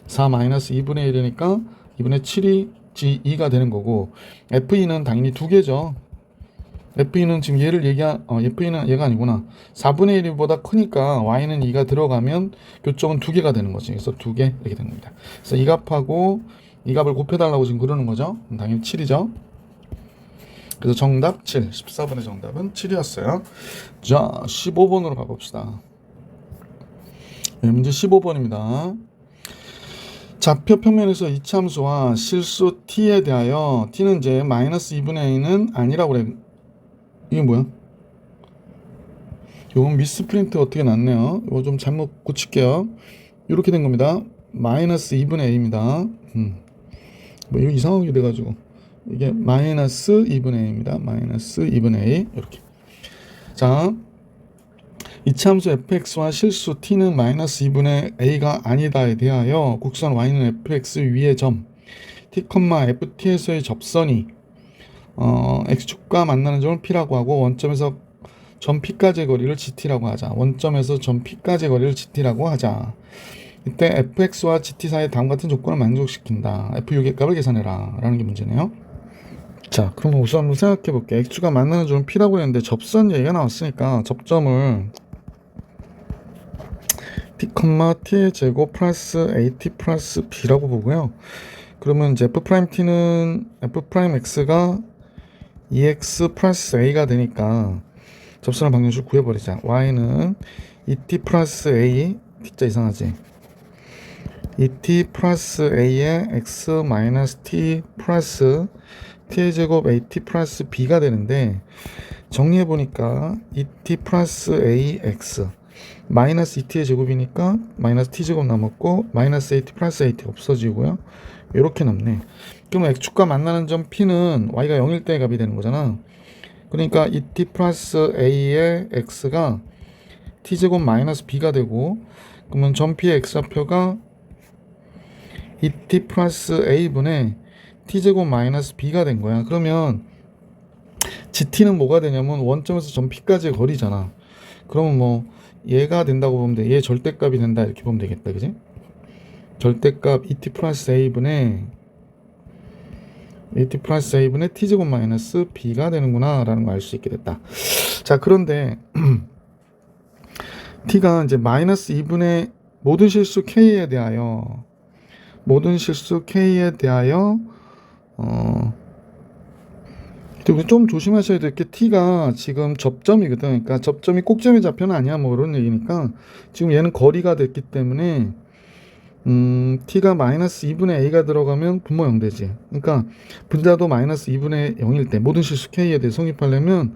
4 마이너스 2분의 1이니까 2분의 7이 g2가 되는 거고, f2는 당연히 2개죠. f2는 지금 얘를 f2는 얘가 아니구나. 4분의 1보다 크니까 y는 2가 들어가면 교점은 2개가 되는 거지. 그래서 2개 이렇게 되는 겁니다. 그래서 이 값하고 이 값을 곱해달라고 지금 그러는 거죠. 당연히 7이죠. 그래서 정답 7. 14번의 정답은 7이었어요. 자, 15번으로 가봅시다. 네, 문제 15번입니다. 좌표 평면에서 이차함수와 실수 t에 대하여 t는 이제 마이너스 2분의 a는 아니라고 그래. 이게 뭐야? 요건 미스프린트 어떻게 났네요. 이거 좀 잘못 고칠게요. 이렇게 된 겁니다. 마이너스 2분의 a입니다. 뭐 이거 이상하게 돼가지고 이게 마이너스 2분의 a입니다. 마이너스 2분의 a 이렇게. 자, 이차함수 fx와 실수 t는 마이너스 2분의 a가 아니다에 대하여 곡선 y는 fx 위의 점 t, ft에서의 접선이 x축과 만나는 점을 p라고 하고 원점에서 점 p까지의 거리를 gt라고 하자. 원점에서 점 p까지의 거리를 gt라고 하자. 이때 fx와 gt 사이의 다음 같은 조건을 만족시킨다. f6의 값을 계산해라 라는 게 문제네요. 자, 그럼 우선 한번 생각해 볼게. x축과 만나는 점은 p라고 했는데 접선 얘기가 나왔으니까 접점을 t, t의 제곱 플러스 at 플러스 b라고 보고요. 그러면 이제 f't는 f'x가 2x 플러스 a가 되니까 접선의 방정식을 구해버리자. y는 2t 플러스 a, t자 이상하지? 2t 플러스 a의 x 마이너스 t 플러스 t의 제곱 at 플러스 b가 되는데 정리해보니까 2t 플러스 ax 마이너스 2t의 제곱이니까 마이너스 t제곱 남았고 마이너스 at 플러스 at 없어지고요. 이렇게 남네. 그러면 x축과 만나는 점 p는 y가 0일 때 값이 되는 거잖아. 그러니까 2t 플러스 a의 x가 t제곱 마이너스 b가 되고 그러면 점 p의 x좌표가 2t 플러스 a분의 t제곱 마이너스 b가 된 거야. 그러면 gt는 뭐가 되냐면 원점에서 점 p까지의 거리잖아. 그러면 뭐 얘가 된다고 보면 돼. 얘 절대값이 된다 이렇게 보면 되겠다. 그지? 절대값 2t 플러스 a분의 t제곱 마이너스 b가 되는구나 라는 걸 알 수 있게 됐다. 자, 그런데 t가 이제 마이너스 2분의 모든 실수 k에 대하여 좀 조심하셔야 될 게 t가 지금 접점이거든. 그러니까 접점이 꼭점의 좌표는 아니야. 뭐 그런 얘기니까 지금 얘는 거리가 됐기 때문에 t가 마이너스 2분의 a가 들어가면 분모 0 되지. 그러니까 분자도 마이너스 2분의 0일 때 모든 실수 k에 대해 성립하려면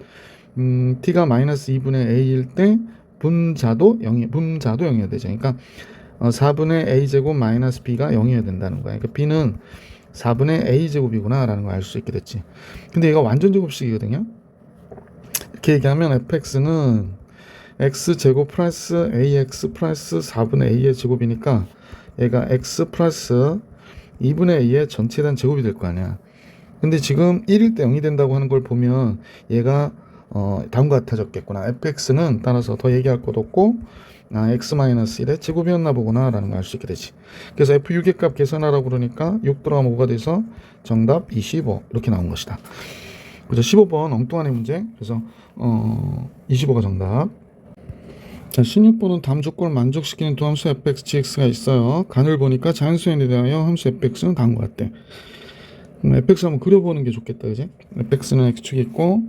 t가 마이너스 2분의 a일 때 분자도 0이어야 되죠. 그러니까 4분의 a제곱 마이너스 b가 0이어야 된다는 거야. 그러니까 b는 4분의 a제곱이구나 라는 걸 알 수 있게 됐지. 근데 얘가 완전 제곱식이거든요. 이렇게 얘기하면 fx는 x제곱 플러스 ax 플러스 4분의 a의 제곱이니까 얘가 x 플러스 2분의 a의 전체에 대한 제곱이 될 거 아니야. 근데 지금 1일 때 0이 된다고 하는 걸 보면 얘가 다음과 같아졌겠구나. fx는 따라서 더 얘기할 것도 없고 x-1의 제곱이었나 보구나 라는 걸 알 수 있게 되지. 그래서 f6의 값 계산하라고 그러니까 6 들어가면 5가 돼서 정답 25 이렇게 나온 것이다. 그래서 15번 엉뚱한의 문제. 그래서 25가 정답. 자, 16번은 다음 조건을 만족시키는 두 함수 fx, gx가 있어요. 간을 보니까 자연수에 대하여 함수 fx는 다음과 같대. 그럼 fx 한번 그려보는 게 좋겠다, 그지? fx는 x축이 있고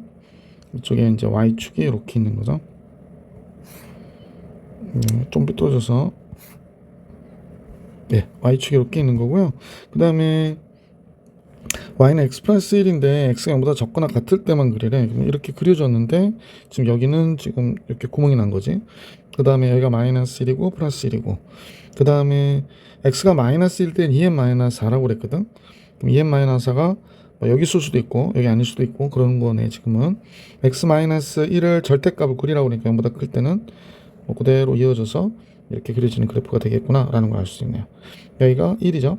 이쪽에 이제 y축이 이렇게 있는 거죠. 좀 삐뚤어져서 y축이 이렇게 있는 거고요. 그 다음에 y는 x 플러스 1인데 x가 0보다 적거나 같을 때만 그리래. 이렇게 그려졌는데 지금 여기는 지금 이렇게 구멍이 난 거지. 그 다음에 여기가 마이너스 1이고 플러스 1이고 그 다음에 x가 마이너스 1 때는 2n 마이너스 4라고 그랬거든. 그럼 2n 마이너스 4가 여기 있을 수도 있고 여기 아닐 수도 있고 그런 거네. 지금은 x 마이너스 1을 절대값을 그리라고 그러니까 0보다 클 때는 그대로 이어져서 이렇게 그려지는 그래프가 되겠구나 라는 걸 알 수 있네요. 여기가 1이죠.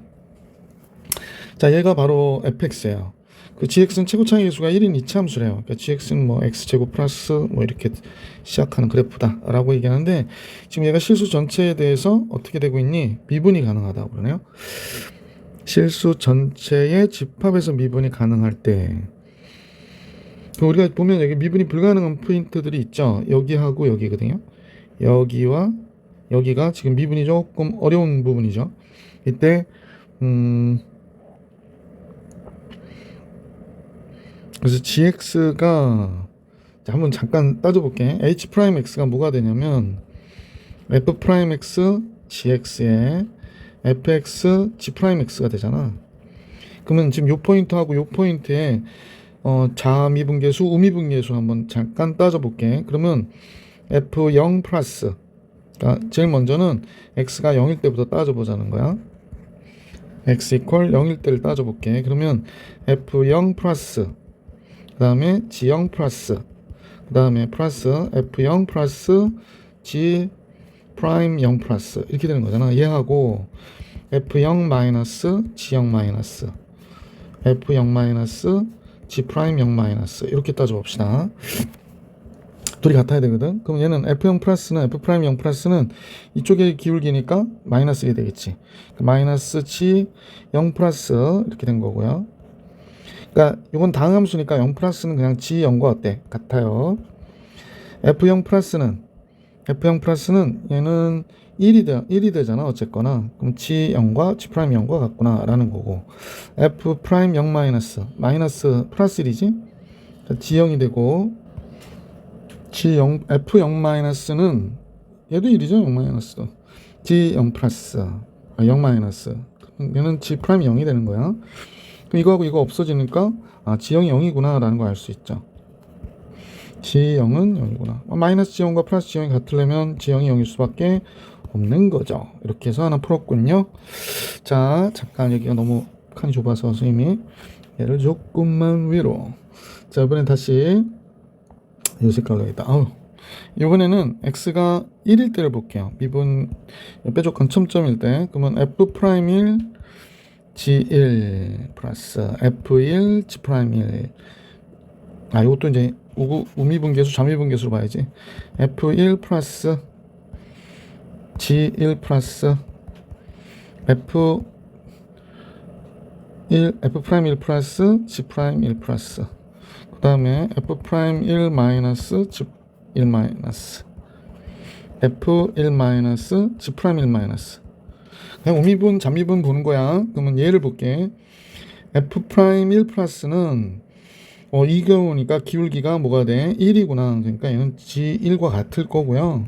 자, 얘가 바로 fx예요. 그 gx는 최고차의 계수가 1인 이차함수래요. 그러니까 gx는 뭐 x제곱 플러스 뭐 이렇게 시작하는 그래프다 라고 얘기하는데 지금 얘가 실수 전체에 대해서 어떻게 되고 있니? 미분이 가능하다고 그러네요. 실수 전체의 집합에서 미분이 가능할 때 우리가 보면 여기 미분이 불가능한 포인트들이 있죠. 여기하고 여기거든요. 여기와 여기가 지금 미분이 조금 어려운 부분이죠. 이때 그래서 gx가 한번 잠깐 따져볼게. h'x가 뭐가 되냐면 f'x gx에 fx g'x가 되잖아. 그러면 지금 요 포인트하고 요 포인트에 자미분계수, 우미분계수 한번 잠깐 따져볼게. 그러면 f0 플러스 제일 먼저는 x가 0일 때부터 따져보자는 거야. x 이퀄 0일 때를 따져볼게. 그러면 f0 플러스 그 다음에 g0 플러스 그 다음에 플러스 f0 플러스 g 프라임 0 플러스 이렇게 되는 거잖아. 얘하고 f0 마이너스 g0 마이너스 f0 마이너스 G 프라임 0 마이너스 이렇게 따져봅시다. 둘이 같아야 되거든. 그럼 얘는 F0 플러스는 F 프라임 0 플러스는 이쪽에 기울기니까 마이너스 1이 되겠지. 마이너스 G 0 플러스 이렇게 된 거고요. 그러니까 이건 다항함수니까 0 플러스는 그냥 G 0과 어때? 같아요. F0 플러스는 얘는 1이 되잖아 어쨌거나. 그럼 G 0과 G 프라임 0과 같구나 라는 거고, F 프라임 0 마이너스 플러스 1이지. G 0이 되고, G0 F0 마이너스는 얘도 1이죠. 0 마이너스도 G 0 플러스 0 마이너스 얘는 G 프라임 0이 되는 거야. 그럼 이거하고 이거 없어지니까 G0이 0이구나 라는 걸 알 수 있죠. G0은 0이구나. 마이너스 G0과 플러스 G0이 같으려면 G0이 0일 수밖에 없는 거죠. 이렇게 해서 하나 풀었군요. 자, 잠깐 여기가 너무 칸이 좁아서 선생님이 얘를 조금만 위로. 자, 이번엔 다시 이 색깔로 있다. 이번에는 x가 1일 때를 볼게요. 미분 빼족한 첨점일 때. 그러면 f 프라임 1 g1 플러스 f1 g 프라임 1. 이것도 이제 우미분계수 좌미분계수로 봐야지. f1 플러스 g1 플러스 f 프라임 1 플러스 g 프라임 1 플러스 그 다음에 f 프라임 1 마이너스 g 1 마이너스 f1 마이너스 g 프라임 1 마이너스. 그냥 우미분 잔미분 보는 거야. 그러면 얘를 볼게. f 프라임 1 플러스는 이 경우니까 기울기가 뭐가 돼? 1이구나. 그러니까 얘는 g1과 같을 거고요.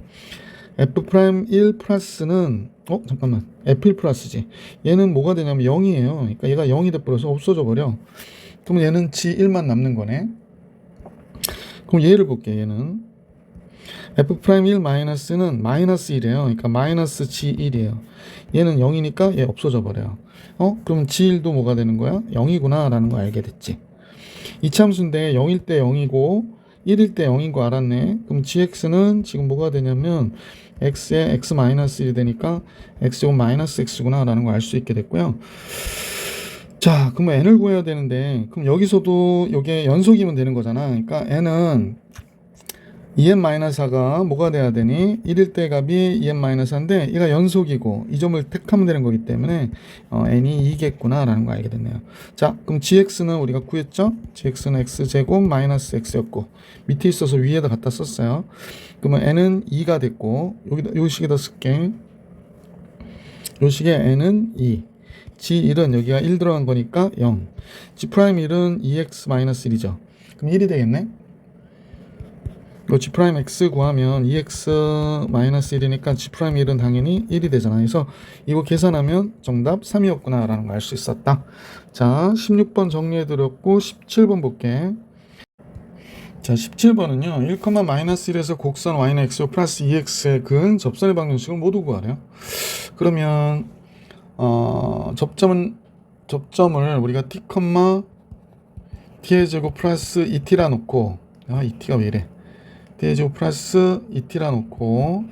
f 프라임 1 플러스는 잠깐만, f1 플러스지. 얘는 뭐가 되냐면 0이에요. 그러니까 얘가 0이 돼버려서 없어져 버려. 그럼 얘는 g1만 남는 거네. 그럼 얘를 볼게. 얘는 f 프라임 1 마이너스는 마이너스 1이에요. 그러니까 마이너스 g1이에요. 얘는 0이니까 얘 없어져 버려요. 그럼 g1도 뭐가 되는 거야? 0이구나 라는 거 알게 됐지. 이차함수인데 0일 때 0이고 1일 때 0인 거 알았네. 그럼 gx는 지금 뭐가 되냐면 x에 x 마이너스 1이 되니까 x제곱 마이너스 x구나 라는 거 알 수 있게 됐고요. 자, 그러면 n을 구해야 되는데, 그럼 여기서도 이게 연속이면 되는 거잖아. 그러니까 n은 2n-4가 뭐가 돼야 되니? 1일 때 값이 2n-4인데 얘가 연속이고 이 점을 택하면 되는 거기 때문에 n이 2겠구나 라는 거 알게 됐네요. 자, 그럼 gx는 우리가 구했죠? gx는 x제곱 마이너스 x였고 밑에 있어서 위에다 갖다 썼어요. 그러면 n은 2가 됐고, 요 식에다 쓸게. 요 식에 n은 2, g1은 여기가 1 들어간 거니까 0, g 프라임 1은 2x 마이너스 1이죠. 그럼 1이 되겠네. g 프라임 x 구하면 2x 마이너스 1이니까 g 프라임 1은 당연히 1이 되잖아. 그래서 이거 계산하면 정답 3이었구나 라는 걸 알 수 있었다. 자, 16번 정리해드렸고 17번 볼게. 자, 17번은요 1, 마이너스 1에서 곡선 y는 x 플러스 2x의 근 접선의 방정식을 모두 구하래요. 그러면 접점을 우리가 t, t의 제곱 플러스 2t라 놓고, 2t가 왜 이래? t의 제곱 플러스 2t라 놓고,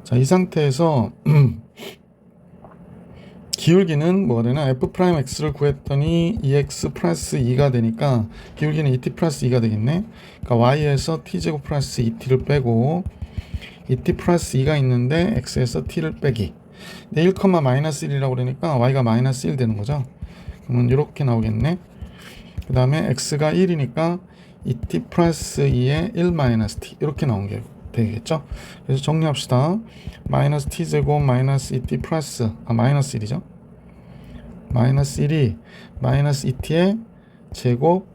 자, 이 상태에서 기울기는 뭐가 되나? f 프라임 x를 구했더니 2x 플러스 2가 되니까 기울기는 2t 플러스 2가 되겠네. 그러니까 y에서 t 제곱 플러스 2t를 빼고 2t 플러스 2가 있는데 x에서 t를 빼기. 근데 1, 마이너스 1이라고 그러니까 y가 마이너스 1 되는 거죠. 그러면 이렇게 나오겠네. 그 다음에 x가 1이니까 2t 플러스 2에 1 마이너스 t 이렇게 나온 게 되겠죠. 그래서 정리합시다. 마이너스 t 제곱 마이너스 2t 플러스 마이너스 1이죠. 마이너스 1이 마이너스 2t의 제곱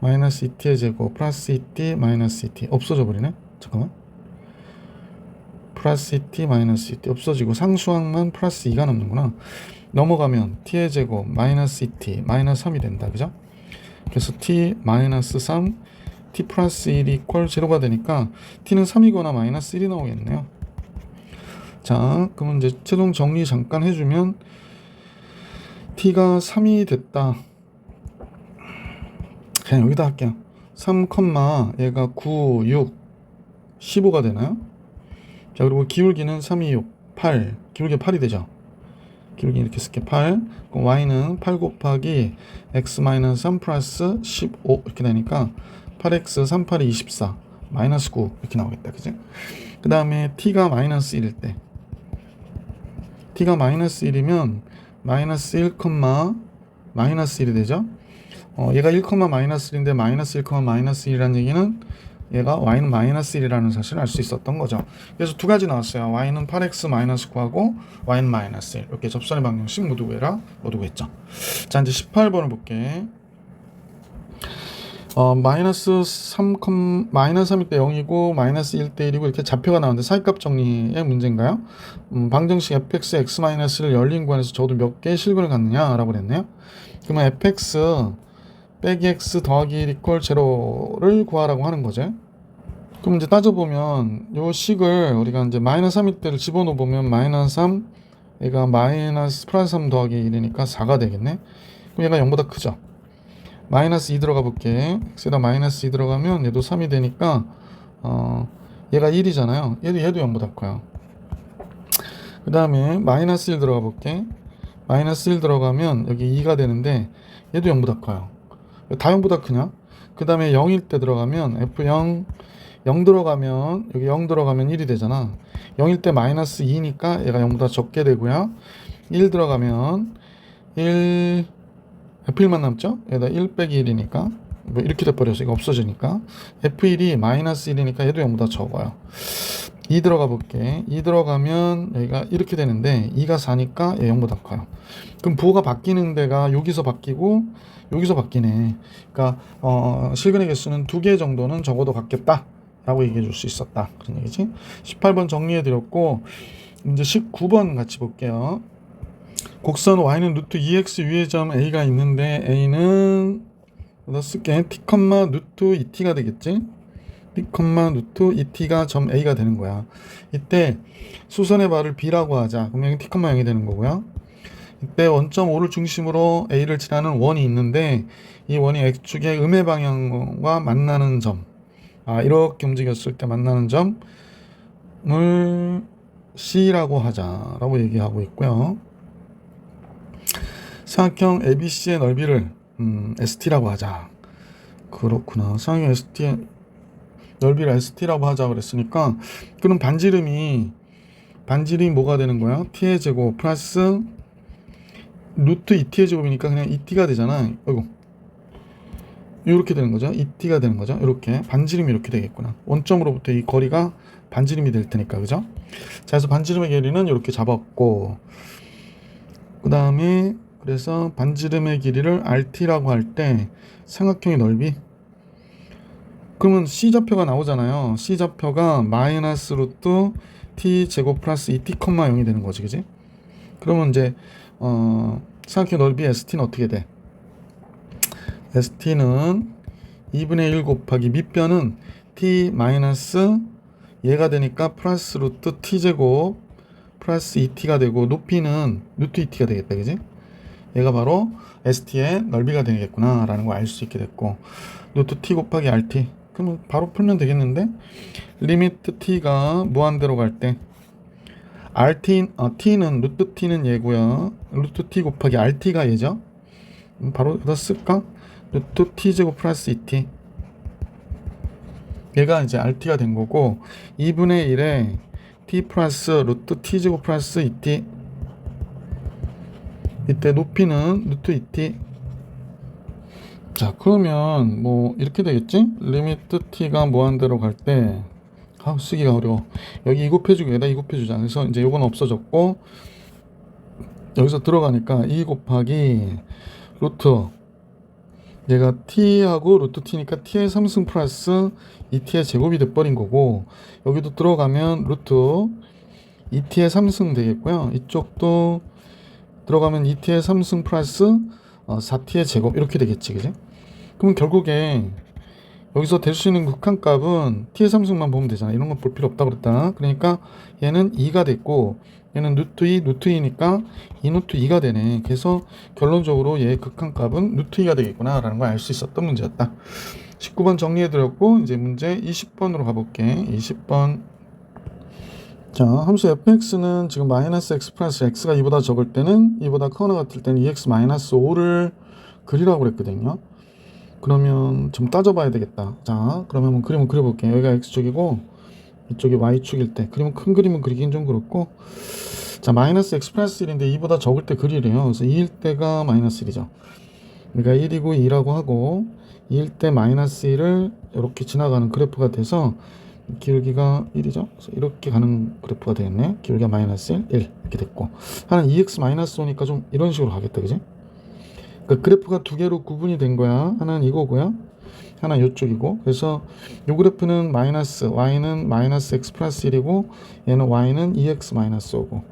마이너스 2t의 제곱 플러스 2t 마이너스 2t 없어져 버리네. 잠깐만. 플러스 2t 마이너스 2t 없어지고 상수항만 플러스 2가 남는구나. 넘어가면 t의 제곱 마이너스 2t 마이너스 3이 된다. 그죠? 그래서 t 마이너스 3 t 플러스 1이 이퀄 제로가 되니까 t는 3이거나 마이너스 1이 나오겠네요. 자, 그러면 이제 최종 정리 잠깐 해주면 t가 3이 됐다. 그냥 여기다 할게요. 3, 얘가 9, 6, 15가 되나요? 자, 그리고 기울기는 3, 2, 6, 8. 기울기가 8이 되죠. 길게 이렇게 쓸게 8. 그럼 y는 8 곱하기 x-3 플러스 15 이렇게 되니까 8x 3, 8이 24 마이너스 9 이렇게 나오겠다. 그지? 그 다음에 t가 마이너스 1일 때 t가 마이너스 1이면 마이너스 1, 마이너스 1이 되죠? 얘가 1, 마이너스 1인데 마이너스 1, 마이너스 1이라는 얘기는 얘가 y는 마이너스 1이라는 사실을 알 수 있었던 거죠. 그래서 두 가지 나왔어요. y는 8x 마이너스 9하고 y는 마이너스 1 이렇게 접선의 방정식 모두 구해라 모두 구했죠. 자 이제 18번을 볼게. 마이너스 3, 마이너스 3일 때 0이고 마이너스 1 때 1이고 이렇게 좌표가 나오는데 사이값 정리의 문제인가요? 방정식 fx, x-를 열린 구간에서 적어도 몇 개의 실근을 갖느냐 라고 그랬네요. 그러면 fx 빼기 x 더하기 1 이퀄 제로를 구하라고 하는 거죠. 그럼 이제 따져보면 요 식을 우리가 이제 마이너스 3일 때를 집어넣어보면 마이너스 3 얘가 마이너스 플러스 3 더하기 1이니까 4가 되겠네. 그럼 얘가 0보다 크죠. 마이너스 2 들어가 볼게. x에다 마이너스 2 들어가면 얘도 3이 되니까 얘가 1이잖아요. 얘도 0보다 커요. 그 다음에 마이너스 1 들어가 볼게. 마이너스 1 들어가면 여기 2가 되는데 얘도 0보다 커요. 다 0보다 크냐? 그 다음에 0일 때 들어가면 f0 0 들어가면 여기 0 들어가면 1이 되잖아. 0일 때 마이너스 2니까 얘가 0보다 적게 되고요. 1 들어가면 1 F1만 남죠? 얘다 1 빼기 1이니까 뭐 이렇게 돼버려서 이거 없어지니까 F1이 마이너스 1이니까 얘도 0보다 적어요. 2 들어가 볼게. 2 들어가면 여기가 이렇게 되는데 2가 4니까 얘 0보다 커요. 그럼 부호가 바뀌는 데가 여기서 바뀌고 여기서 바뀌네. 그러니까 실근의 개수는 2개 정도는 적어도 같겠다 라고 얘기해 줄 수 있었다 그런 얘기지. 18번 정리해 드렸고 이제 19번 같이 볼게요. 곡선 y는 루트 2x 위의 점 a가 있는데 a는 쓸게 t, 루트 2t가 되겠지. t, 루트 2t가 점 a가 되는 거야. 이때 수선의 발을 b라고 하자. 그러면 t, 0이 되는 거고요. 이때 원점 5를 중심으로 a를 칠하는 원이 있는데 이 원이 x축의 음의 방향과 만나는 점, 이렇게 움직였을 때 만나는 점을 c라고 하자라고 얘기하고 있고요. 삼각형 ABC의 넓이를 ST라고 하자. 그렇구나. 삼각형 ST의 넓이를 ST라고 하자 그랬으니까 그럼 반지름이 뭐가 되는 거야? T의 제곱 플러스 루트 2T의 제곱이니까 그냥 2T가 되잖아. 이거 이렇게 되는 거죠. 2T가 되는 거죠. 이렇게 반지름이 이렇게 되겠구나. 원점으로부터 이 거리가 반지름이 될 테니까 그죠? 자, 그래서 반지름의 길이는 이렇게 잡았고 그 다음에 그래서 반지름의 길이를 RT라고 할 때 삼각형의 넓이 그러면 C좌표가 나오잖아요. C좌표가 마이너스 루트 T 제곱 플러스 2T, 0이 되는 거지. 그지? 그러면 이제 삼각형 넓이 ST는 어떻게 돼? ST는 2분의 1 곱하기 밑변은 T 마이너스 얘가 되니까 플러스 루트 T 제곱 플러스 2T가 되고 높이는 루트 2T가 되겠다. 그지? 얘가 바로 ST의 넓이가 되겠구나 라는 거 알 수 있게 됐고 루트 T 곱하기 RT 그러면 바로 풀면 되겠는데 리미트 T가 무한대로 갈 때 T는 루트 T는 얘고요. 루트 T 곱하기 RT가 얘죠. 바로 여기다 쓸까? 루트 T 제곱 플러스 2T 얘가 이제 RT가 된 거고 2분의 1에 T 플러스 루트 T 제곱 플러스 2T 이때 높이는 루트 2T. 자, 그러면 뭐 이렇게 되겠지? 리미트 T가 무한대로 갈 때 쓰기가 어려워. 여기 2 곱해주고 여기다 2 곱해주자. 그래서 이제 요건 없어졌고 여기서 들어가니까 2 곱하기 루트 얘가 T하고 루트 T니까 T의 3승 플러스 2T의 제곱이 돼버린 거고 여기도 들어가면 루트 2T의 3승 되겠고요. 이쪽도 들어가면 2T의 3승 플러스 4T의 제곱 이렇게 되겠지. 그지? 그럼 결국에 여기서 될 수 있는 극한값은 T의 3승만 보면 되잖아. 이런 건 볼 필요 없다 그랬다. 그러니까 얘는 2가 됐고 얘는 루트 2, 루트 2니까 2 루트 2가 되네. 그래서 결론적으로 얘의 극한값은 루트 2가 되겠구나 라는 걸 알 수 있었던 문제였다. 19번 정리해드렸고 이제 문제 20번으로 가볼게. 20번 자, 함수 fx는 지금 마이너스 x 플러스 x가 2보다 적을 때는 2보다 크거나 같을 때는 2x 마이너스 5를 그리라고 그랬거든요. 그러면 좀 따져봐야 되겠다. 자, 그러면 한번 그림을 그려볼게요. 여기가 x축이고 이쪽이 y축일 때 그러면 큰 그림은 그리긴 좀 그렇고, 자, 마이너스 x 플러스 1인데 2보다 적을 때 그리래요. 그래서 2일 때가 마이너스 1이죠. 그러니까 1이고 2라고 하고 2일 때 마이너스 1을 이렇게 지나가는 그래프가 돼서 기울기가 1이죠. 그래서 이렇게 가는 그래프가 되겠네. 기울기가 마이너스 1, 1 이렇게 됐고, 하나는 2x 마이너스 5니까 좀 이런 식으로 가겠다, 그지? 그러니까 그래프가 두 개로 구분이 된 거야. 하나는 이거고요, 하나는 이쪽이고. 그래서 이 그래프는 마이너스 y는 마이너스 x 플러스 1이고 얘는 y는 2x 마이너스 5고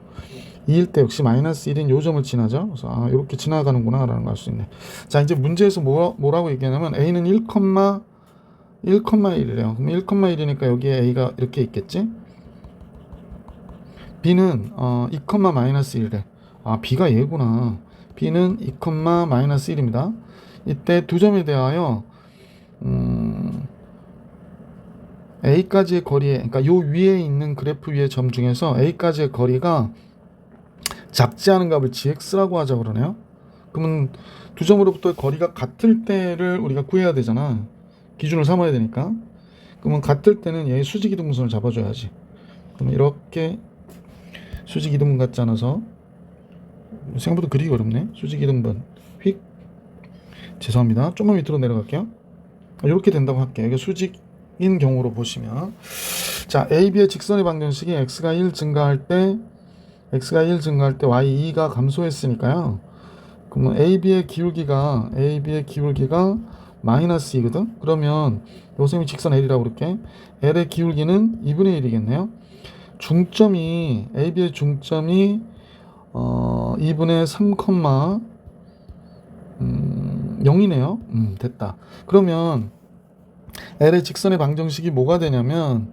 2일 때 역시 마이너스 1인 요 점을 지나죠. 그래서 아, 이렇게 지나가는구나 라는 걸 알 수 있네. 자, 이제 문제에서 뭐라고 얘기하냐면 a는 1,1이래요. 그럼 1,1이니까 여기에 a가 이렇게 있겠지. b는 2, 마이너스 1이래. 아, b가 얘구나. b는 2, 마이너스 1입니다. 이때 두 점에 대하여 a까지의 거리에, 그러니까 요 위에 있는 그래프 위의 점 중에서 a까지의 거리가 작지 않은 값을 gx라고 하자 그러네요. 그러면 두 점으로부터 거리가 같을 때를 우리가 구해야 되잖아. 기준을 삼아야 되니까. 그러면 같을 때는 얘의 수직이동분선을 잡아줘야지. 그럼 이렇게 수직이동분 같지 않아서, 생각보다 그리기 어렵네. 수직이동분 휙, 죄송합니다. 조금 밑으로 내려갈게요. 이렇게 된다고 할게요. 이게 수직인 경우로 보시면, 자, AB의 직선의 방정식이 x가 1 증가할 때 y 2가 감소했으니까요. 그러면 AB의 기울기가 마이너스 2거든. 그러면 요셈이 직선 L이라고 그럴게. L의 기울기는 2분의 1이겠네요. 중점이 AB의 중점이 2분의 3, 0이네요. 됐다. 그러면 L의 직선의 방정식이 뭐가 되냐면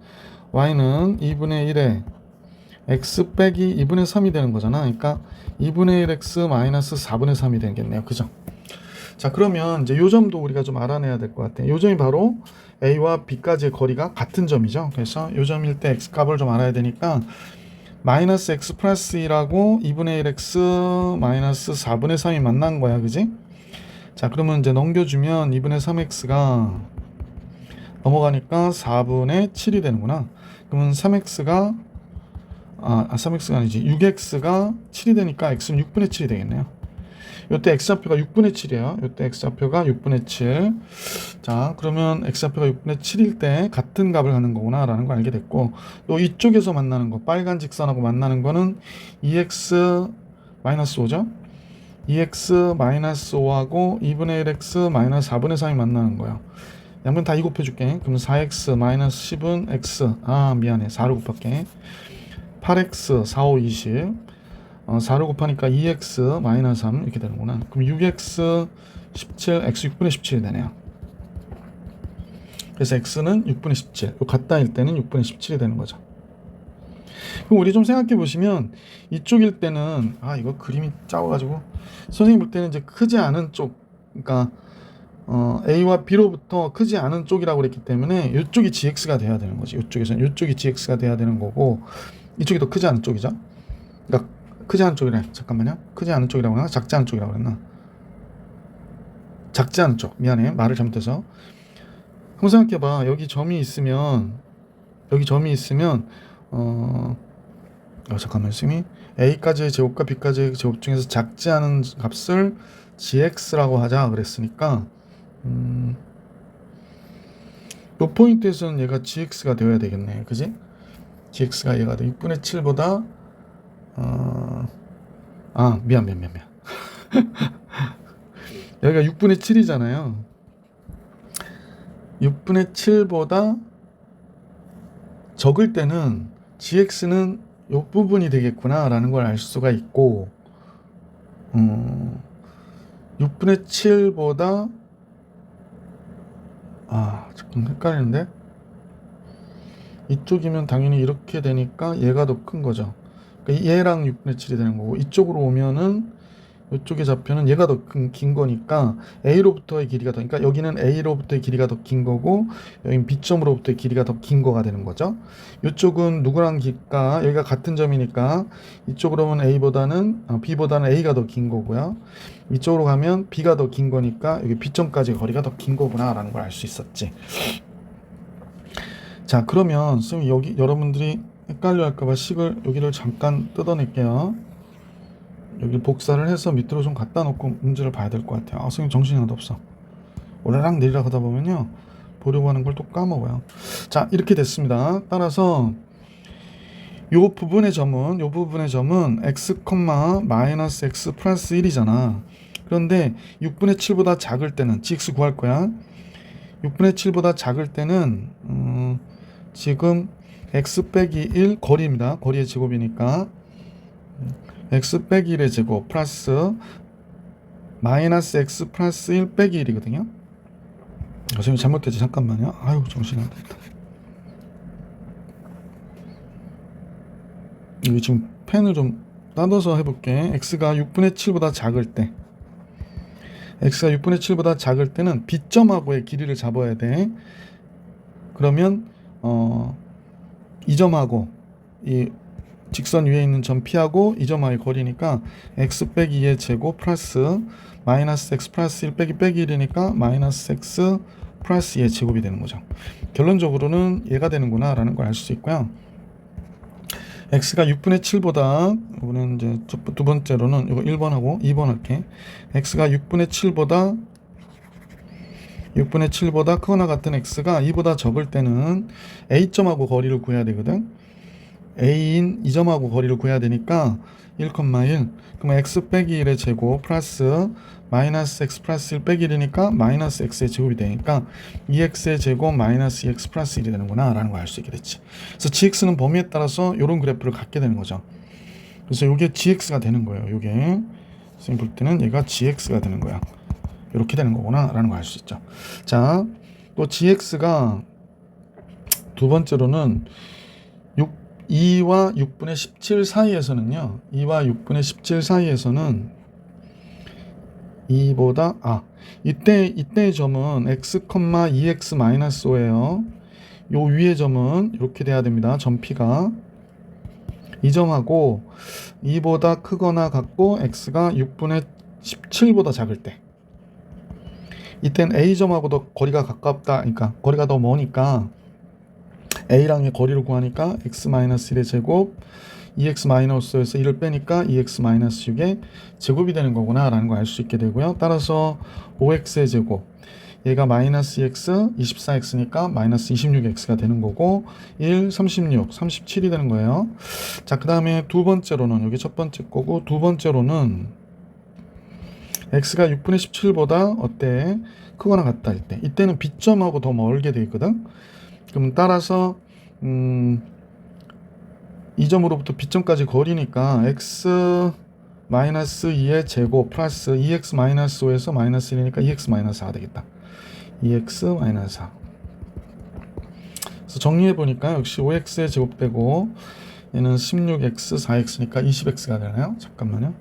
y는 2분의 1에 x 빼기 2분의 3이 되는 거잖아. 그러니까 2분의 1x 마이너스 4분의 3이 되겠네요. 그죠? 자, 그러면 이제 요 점도 우리가 좀 알아내야 될 것 같아요. 요 점이 바로 a와 b까지의 거리가 같은 점이죠. 그래서 요 점일 때 x 값을 좀 알아야 되니까 마이너스 x 플러스 1하고 2분의 1x 마이너스 4분의 3이 만난 거야. 그지? 자, 그러면 이제 넘겨주면 2분의 3x가 넘어가니까 4분의 7이 되는구나. 그러면 3x가 3x가 아니지, 6x가 7이 되니까 x는 6분의 7이 되겠네요. 요때 x좌표가 6분의 7이에요. 요때 x좌표가 6분의 7. 자, 그러면 x좌표가 6분의 7일 때 같은 값을 하는 거구나 라는 걸 알게 됐고, 또 이쪽에서 만나는 거, 빨간 직선하고 만나는 거는 2x 마이너스 5죠. 2x 마이너스 5하고 2분의 1x 마이너스 4분의 3이 만나는 거예요. 양변 다 2 곱해줄게. 그럼 4x 마이너스 10은 x, 미안해, 4로 곱할게. 8x 4, 5, 20. 4로 곱하니까 2x 마이너스 3 이렇게 되는구나. 그럼 6x 17, x 6분의 17이 되네요. 그래서 x는 6분의 17, 같다일 때는 6분의 17이 되는 거죠. 그럼 우리 좀 생각해 보시면, 이쪽일 때는 이거 그림이 작아가지고 선생님 볼 때는 이제 크지 않은 쪽, 그러니까 A와 B로부터 크지 않은 쪽이라고 그랬기 때문에 이쪽이 gx가 돼야 되는 거지. 이쪽에서는 이쪽이 gx가 돼야 되는 거고, 이쪽이 더 크지 않은 쪽이죠. 그러니까 크지 않은 쪽이래. 잠깐만요. 크지 않은 쪽이라고 했나? 작지 않은 쪽이라고 그랬나? 작지 않은 쪽. 미안해. 말을 잘못해서. 한번 생각해봐. 여기 점이 있으면 잠깐만, 선생님이 A까지의 제곱과 B까지의 제곱 중에서 작지 않은 값을 gx라고 하자 그랬으니까, 이 포인트에서는 얘가 gx가 되어야 되겠네. 그지? gx가 얘가 돼. 6분의 7보다 미안. 여기가 6분의 7이잖아요. 6분의 7보다 적을 때는 gx는 이 부분이 되겠구나 라는 걸 알 수가 있고, 6분의 7보다 조금 헷갈리는데, 이쪽이면 당연히 이렇게 되니까 얘가 더 큰 거죠. 그러니까 얘랑 6분의 7이 되는 거고, 이쪽으로 오면은 이쪽의 좌표는 얘가 더 긴 거니까 A로부터의 길이가 더, 그러니까 여기는 A로부터의 길이가 더 긴 거고 여기는 B점으로부터의 길이가 더 긴 거가 되는 거죠. 이쪽은 누구랑 길까? 여기가 같은 점이니까 이쪽으로 오면 B보다는 A가 더 긴 거고요. 이쪽으로 가면 B가 더 긴 거니까 여기 B점까지 거리가 더 긴 거구나 라는 걸 알 수 있었지. 자, 그러면 선생님 여기 여러분들이 헷갈려 할까봐 식을 여기를 잠깐 뜯어낼게요. 여기 복사를 해서 밑으로 좀 갖다 놓고 문제를 봐야 될 것 같아요. 선생님 정신이 하나도 없어. 오르락 내리락 하다 보면요, 보려고 하는 걸 또 까먹어요. 자, 이렇게 됐습니다. 따라서 요 부분의 점은 x, 마이너스 x 플러스 1이잖아. 그런데 6분의 7보다 작을 때는 gx 구할 거야. 6분의 7보다 작을 때는 지금 x 빼기 1 거리입니다. 거리의 제곱이니까 x 빼기 1의 제곱 플러스 마이너스 x 플러스 1 빼기 1이거든요. 선생님 잘못했지. 잠깐만요. 아유, 정신이 안 됐다. 여기 지금 펜을 좀 따둬서 해볼게. x가 6분의 7보다 작을 때, x가 6분의 7보다 작을 때는 B점하고의 길이를 잡아야 돼. 그러면 이 점하고 이 직선 위에 있는 점 P하고 이 점하고의 거리니까 x 빼기 2의 제곱 플러스 마이너스 x 플러스 1 빼기 1이니까 마이너스 x 플러스 2의 제곱이 되는 거죠. 결론적으로는 얘가 되는구나 라는 걸 알 수 있고요. x가 6분의 7보다, 이거는 이제 두 번째로는 이거 1번하고 2번 할게. x가 6분의 7보다 크거나 같은 x가 2보다 적을 때는 a점하고 거리를 구해야 되거든. a인 이 점하고 거리를 구해야 되니까 1,1. 그러면 x 빼기 1의 제곱 플러스 마이너스 x 플러스 1 빼기 1이니까 마이너스 x의 제곱이 되니까 2x의 제곱 마이너스 2x 플러스 1이 되는구나 라는 걸 알 수 있게 됐지. 그래서 gx는 범위에 따라서 이런 그래프를 갖게 되는 거죠. 그래서 이게 gx가 되는 거예요. 이게 선생님 볼 때는 얘가 gx가 되는 거야. 이렇게 되는 거구나 라는 걸 알 수 있죠. 자, 또 gx가 두 번째로는 2와 6분의 17 사이에서는요, 2와 6분의 17 사이에서는 2보다 이때의 점은 x, 2x 마이너스 5예요. 요 위의 점은 이렇게 돼야 됩니다. 점 P가 이 점하고 2보다 크거나 같고 x가 6분의 17보다 작을 때, 이땐 A점하고 더 거리가 가깝다, 그러니까 거리가 더 머니까 A랑의 거리를 구하니까 x-1의 제곱 2x-5에서 1을 빼니까 2x-6의 제곱이 되는 거구나 라는 걸 알 수 있게 되고요. 따라서 5x의 제곱, 얘가 마이너스 2x, 24x니까 마이너스 26x가 되는 거고 1, 36, 37이 되는 거예요. 자, 그 다음에 두 번째로는, 여기 첫 번째 거고, 두 번째로는 x가 6분의 17보다 어때? 크거나 같다 할 때, 이때는 B점하고 더 멀게 돼 있거든. 그럼 따라서 이 점으로부터 B점까지 거리니까 x 마이너스 2의 제곱 플러스 2x 마이너스 5에서 마이너스 1이니까 2x 마이너스 4 되겠다. 2x 마이너스 4. 그래서 정리해 보니까 역시 5x의 제곱되고 얘는 16x 4x니까 20x가 되나요? 잠깐만요.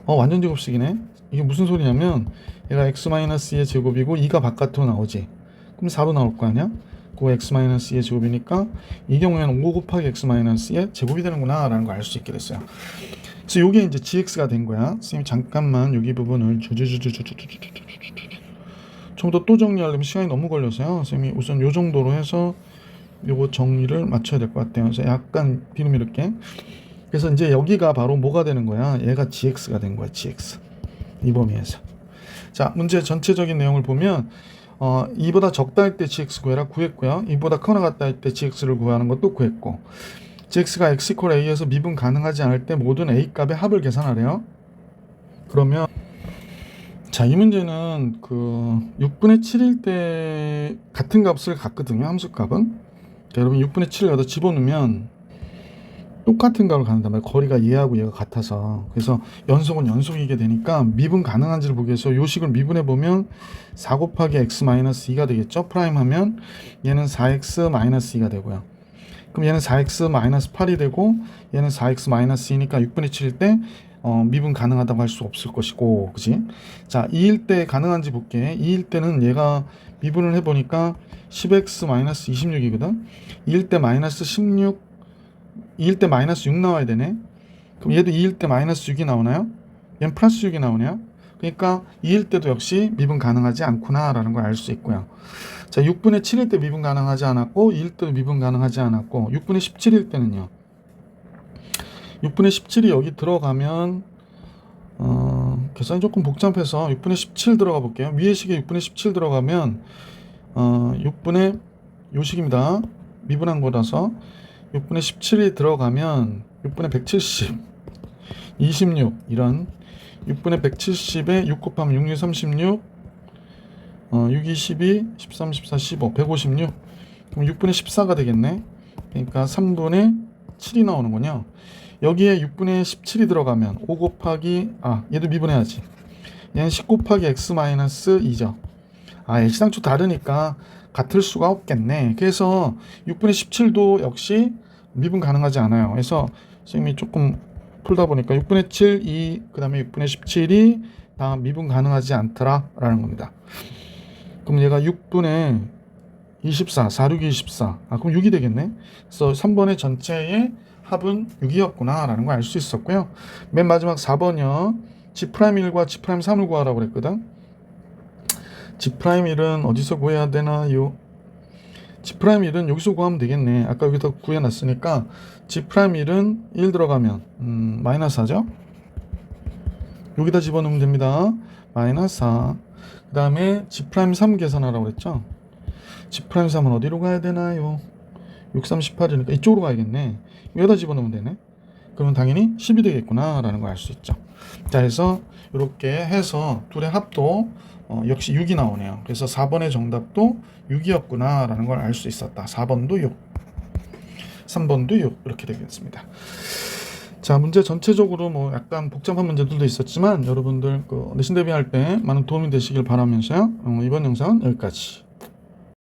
완전 제곱식이네. 이게 무슨 소리냐면 얘가 x 마이너스 2의 제곱이고 2가 바깥으로 나오지. 그럼 4로 나올 거 아니야? 그 x-2의 제곱이니까 이 경우에는 5 곱하기 x-2의 제곱이 되는구나 라는 걸 알 수 있게 됐어요. 그래서 요게 이제 gx가 된 거야. 선생님 잠깐만 여기 부분을 처음부터 또 정리하려면 시간이 너무 걸려서요. 선생님이 우선 요 정도로 해서 요거 정리를 맞춰야 될 것 같아요. 그래서 약간 뒤로 밀을게. 그래서 이제 여기가 바로 뭐가 되는 거야? 얘가 gx가 된 거야. gx. 이 범위에서. 자, 문제 전체적인 내용을 보면 2보다 적다 할 때 gx 구해라 구했고요. 2보다 크거나 같다 할 때 gx를 구하는 것도 구했고, gx가 x = a에서 미분 가능하지 않을 때 모든 a 값의 합을 계산하래요. 그러면 자, 이 문제는 그 6분의 7일 때 같은 값을 갖거든요. 함수값은. 그러니까 여러분 6분의 7을 여기다 집어넣으면 똑같은 값을 갖는단 말이에요. 거리가 얘하고 얘가 같아서. 그래서 연속은 연속이게 되니까 미분 가능한지를 보기 위해서 요 식을 미분해 보면 4 곱하기 x-2가 되겠죠. 프라임 하면 얘는 4x-2가 되고요. 그럼 얘는 4x-8이 되고 얘는 4x-2니까 6분의 7일 때 미분 가능하다고 할 수 없을 것이고, 그지? 자, 2일 때 가능한지 볼게. 2일 때는 얘가 미분을 해보니까 10x-26이거든. 2일 때 마이너스 16, 2일 때 마이너스 6 나와야 되네. 그럼 얘도 2일 때 마이너스 6이 나오나요? 얘는 플러스 6이 나오네요. 그러니까 2일 때도 역시 미분 가능하지 않구나라는 걸 알 수 있고요. 자, 6분의 7일 때 미분 가능하지 않았고 2일 때도 미분 가능하지 않았고 6분의 17일 때는요. 6분의 17이 여기 들어가면 계산이 조금 복잡해서 6분의 17 들어가 볼게요. 위의 식에 6분의 17 들어가면 6분의 요식입니다. 미분한 거라서 6분의 17이 들어가면 6분의 170 26 이런 6분의 170에 6 곱하면 6, 6, 36 6, 2, 12 13, 14, 15 156 그럼 6분의 14가 되겠네. 그러니까 3분의 7이 나오는군요. 여기에 6분의 17이 들어가면 5 곱하기 얘도 미분해야지. 얘는 10 곱하기 x 마이너스 2죠. 시상초 다르니까 같을 수가 없겠네. 그래서 6분의 17도 역시 미분 가능하지 않아요. 그래서 선생님이 조금 풀다 보니까 6분의 7, 2, 그 다음에 6분의 17이 다 미분 가능하지 않더라 라는 겁니다. 그럼 얘가 6분의 24, 4, 6, 24 그럼 6이 되겠네. 그래서 3번의 전체의 합은 6이었구나 라는 걸 알 수 있었고요. 맨 마지막 4번이요. G'1과 G'3을 구하라고 그랬거든. G'1은 어디서 구해야 되나요? G'1은 여기서 구하면 되겠네. 아까 여기서 구해놨으니까 G'1은 1 들어가면 마이너스 4죠. 여기다 집어넣으면 됩니다. 마이너스 4. 그 다음에 G'3 계산하라고 그랬죠. G'3은 어디로 가야 되나요? 6, 3, 18이니까 이쪽으로 가야겠네. 여기다 집어넣으면 되네. 그러면 당연히 10이 되겠구나 라는 걸 알 수 있죠. 자, 그래서 이렇게 해서 둘의 합도 역시 6이 나오네요. 그래서 4번의 정답도 6이었구나 라는 걸 알 수 있었다. 4번도 6, 3번도 6 이렇게 되겠습니다. 자, 문제 전체적으로 뭐 약간 복잡한 문제들도 있었지만 여러분들 내신 대비할 때 많은 도움이 되시길 바라면서요. 이번 영상은 여기까지.